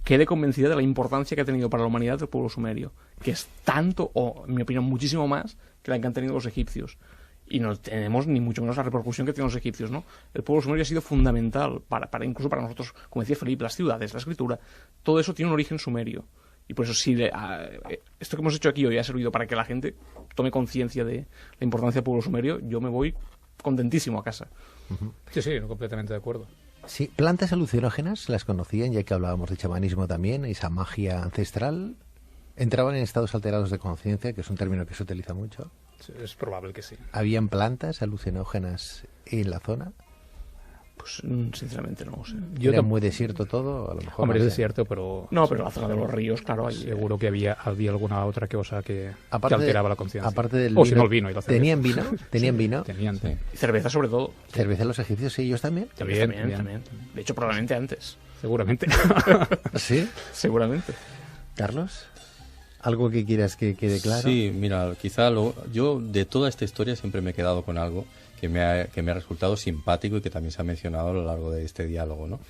quede convencida de la importancia que ha tenido para la humanidad el pueblo sumerio, que es tanto, o en mi opinión muchísimo más, que la que han tenido los egipcios. Y no tenemos ni mucho menos la repercusión que tienen los egipcios, ¿no? El pueblo sumerio ha sido fundamental para incluso para nosotros, como decía Felipe, las ciudades, la escritura, todo eso tiene un origen sumerio. Y por eso, si esto que hemos hecho aquí hoy ha servido para que la gente tome conciencia de la importancia del pueblo sumerio, yo me voy contentísimo a casa. Sí, completamente de acuerdo. Sí, plantas alucinógenas, ¿las conocían? Ya que hablábamos de chamanismo también, esa magia ancestral. ¿Entraban en estados alterados de conciencia, que es un término que se utiliza mucho? Es probable que sí. ¿Habían plantas alucinógenas en la zona? Pues sinceramente no lo sé. ¿Era muy desierto todo? A lo mejor. Hombre, es desierto, pero... No, pero la zona de los ríos, claro. Seguro que había alguna otra cosa que alteraba la conciencia. Aparte del vino, si no el vino y la cerveza. ¿Tenían vino? ¿Tenían vino? Tenían. Sí. Y cerveza sobre todo. ¿Cerveza los egipcios y ellos también? También. De hecho, probablemente antes. Seguramente. ¿Sí? Seguramente. ¿Carlos? ¿Algo que quieras que quede claro? Sí, mira, quizá yo de toda esta historia siempre me he quedado con algo que me ha resultado simpático y que también se ha mencionado a lo largo de este diálogo, ¿no?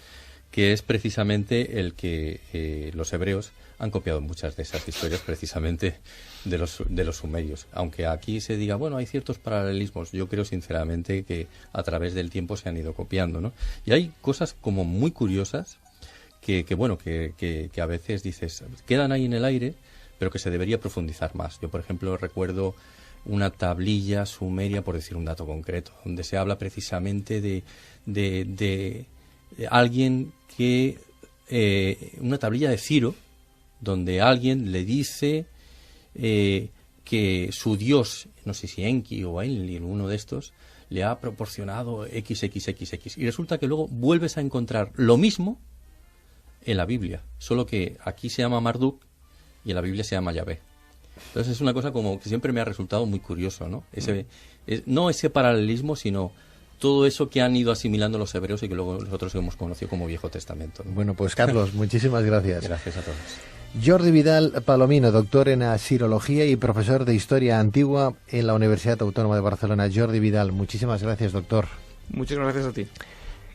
Que es precisamente el que los hebreos han copiado muchas de esas historias precisamente de los sumerios. Aunque aquí se diga, bueno, hay ciertos paralelismos, yo creo sinceramente que a través del tiempo se han ido copiando, ¿no? Y hay cosas como muy curiosas que a veces dices, quedan ahí en el aire, pero que se debería profundizar más. Yo, por ejemplo, recuerdo una tablilla sumeria, por decir un dato concreto, donde se habla precisamente de alguien que... una tablilla de Ciro, donde alguien le dice que su dios, no sé si Enki o Enlil, uno de estos, le ha proporcionado XXXX. Y resulta que luego vuelves a encontrar lo mismo en la Biblia, solo que aquí se llama Marduk y en la Biblia se llama Yahvé. Entonces es una cosa como que siempre me ha resultado muy curioso, ¿no? No ese paralelismo, sino todo eso que han ido asimilando los hebreos y que luego nosotros hemos conocido como Viejo Testamento, ¿no? Bueno, pues Carlos, muchísimas gracias. Gracias a todos. Jordi Vidal Palomino, doctor en asirología y profesor de Historia Antigua en la Universidad Autónoma de Barcelona. Jordi Vidal, muchísimas gracias, doctor. Muchísimas gracias a ti.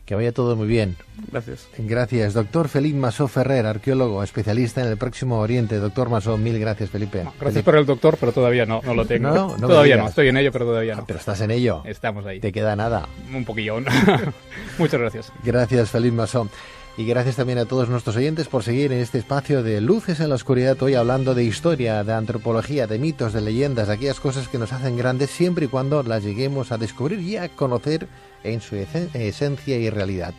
Que vaya todo muy bien. Gracias. Gracias. Doctor Felipe Masó Ferrer, arqueólogo, especialista en el Próximo Oriente. Doctor Masó, mil gracias, Felipe. Gracias por el doctor, pero todavía no lo tengo. No todavía no, estoy en ello, pero todavía no. Pero estás en ello. Estamos ahí. Te queda nada. Un poquillón. Muchas gracias. Gracias, Felipe Masó. Y gracias también a todos nuestros oyentes por seguir en este espacio de Luces en la Oscuridad, hoy hablando de historia, de antropología, de mitos, de leyendas, de aquellas cosas que nos hacen grandes siempre y cuando las lleguemos a descubrir y a conocer en su esencia y realidad.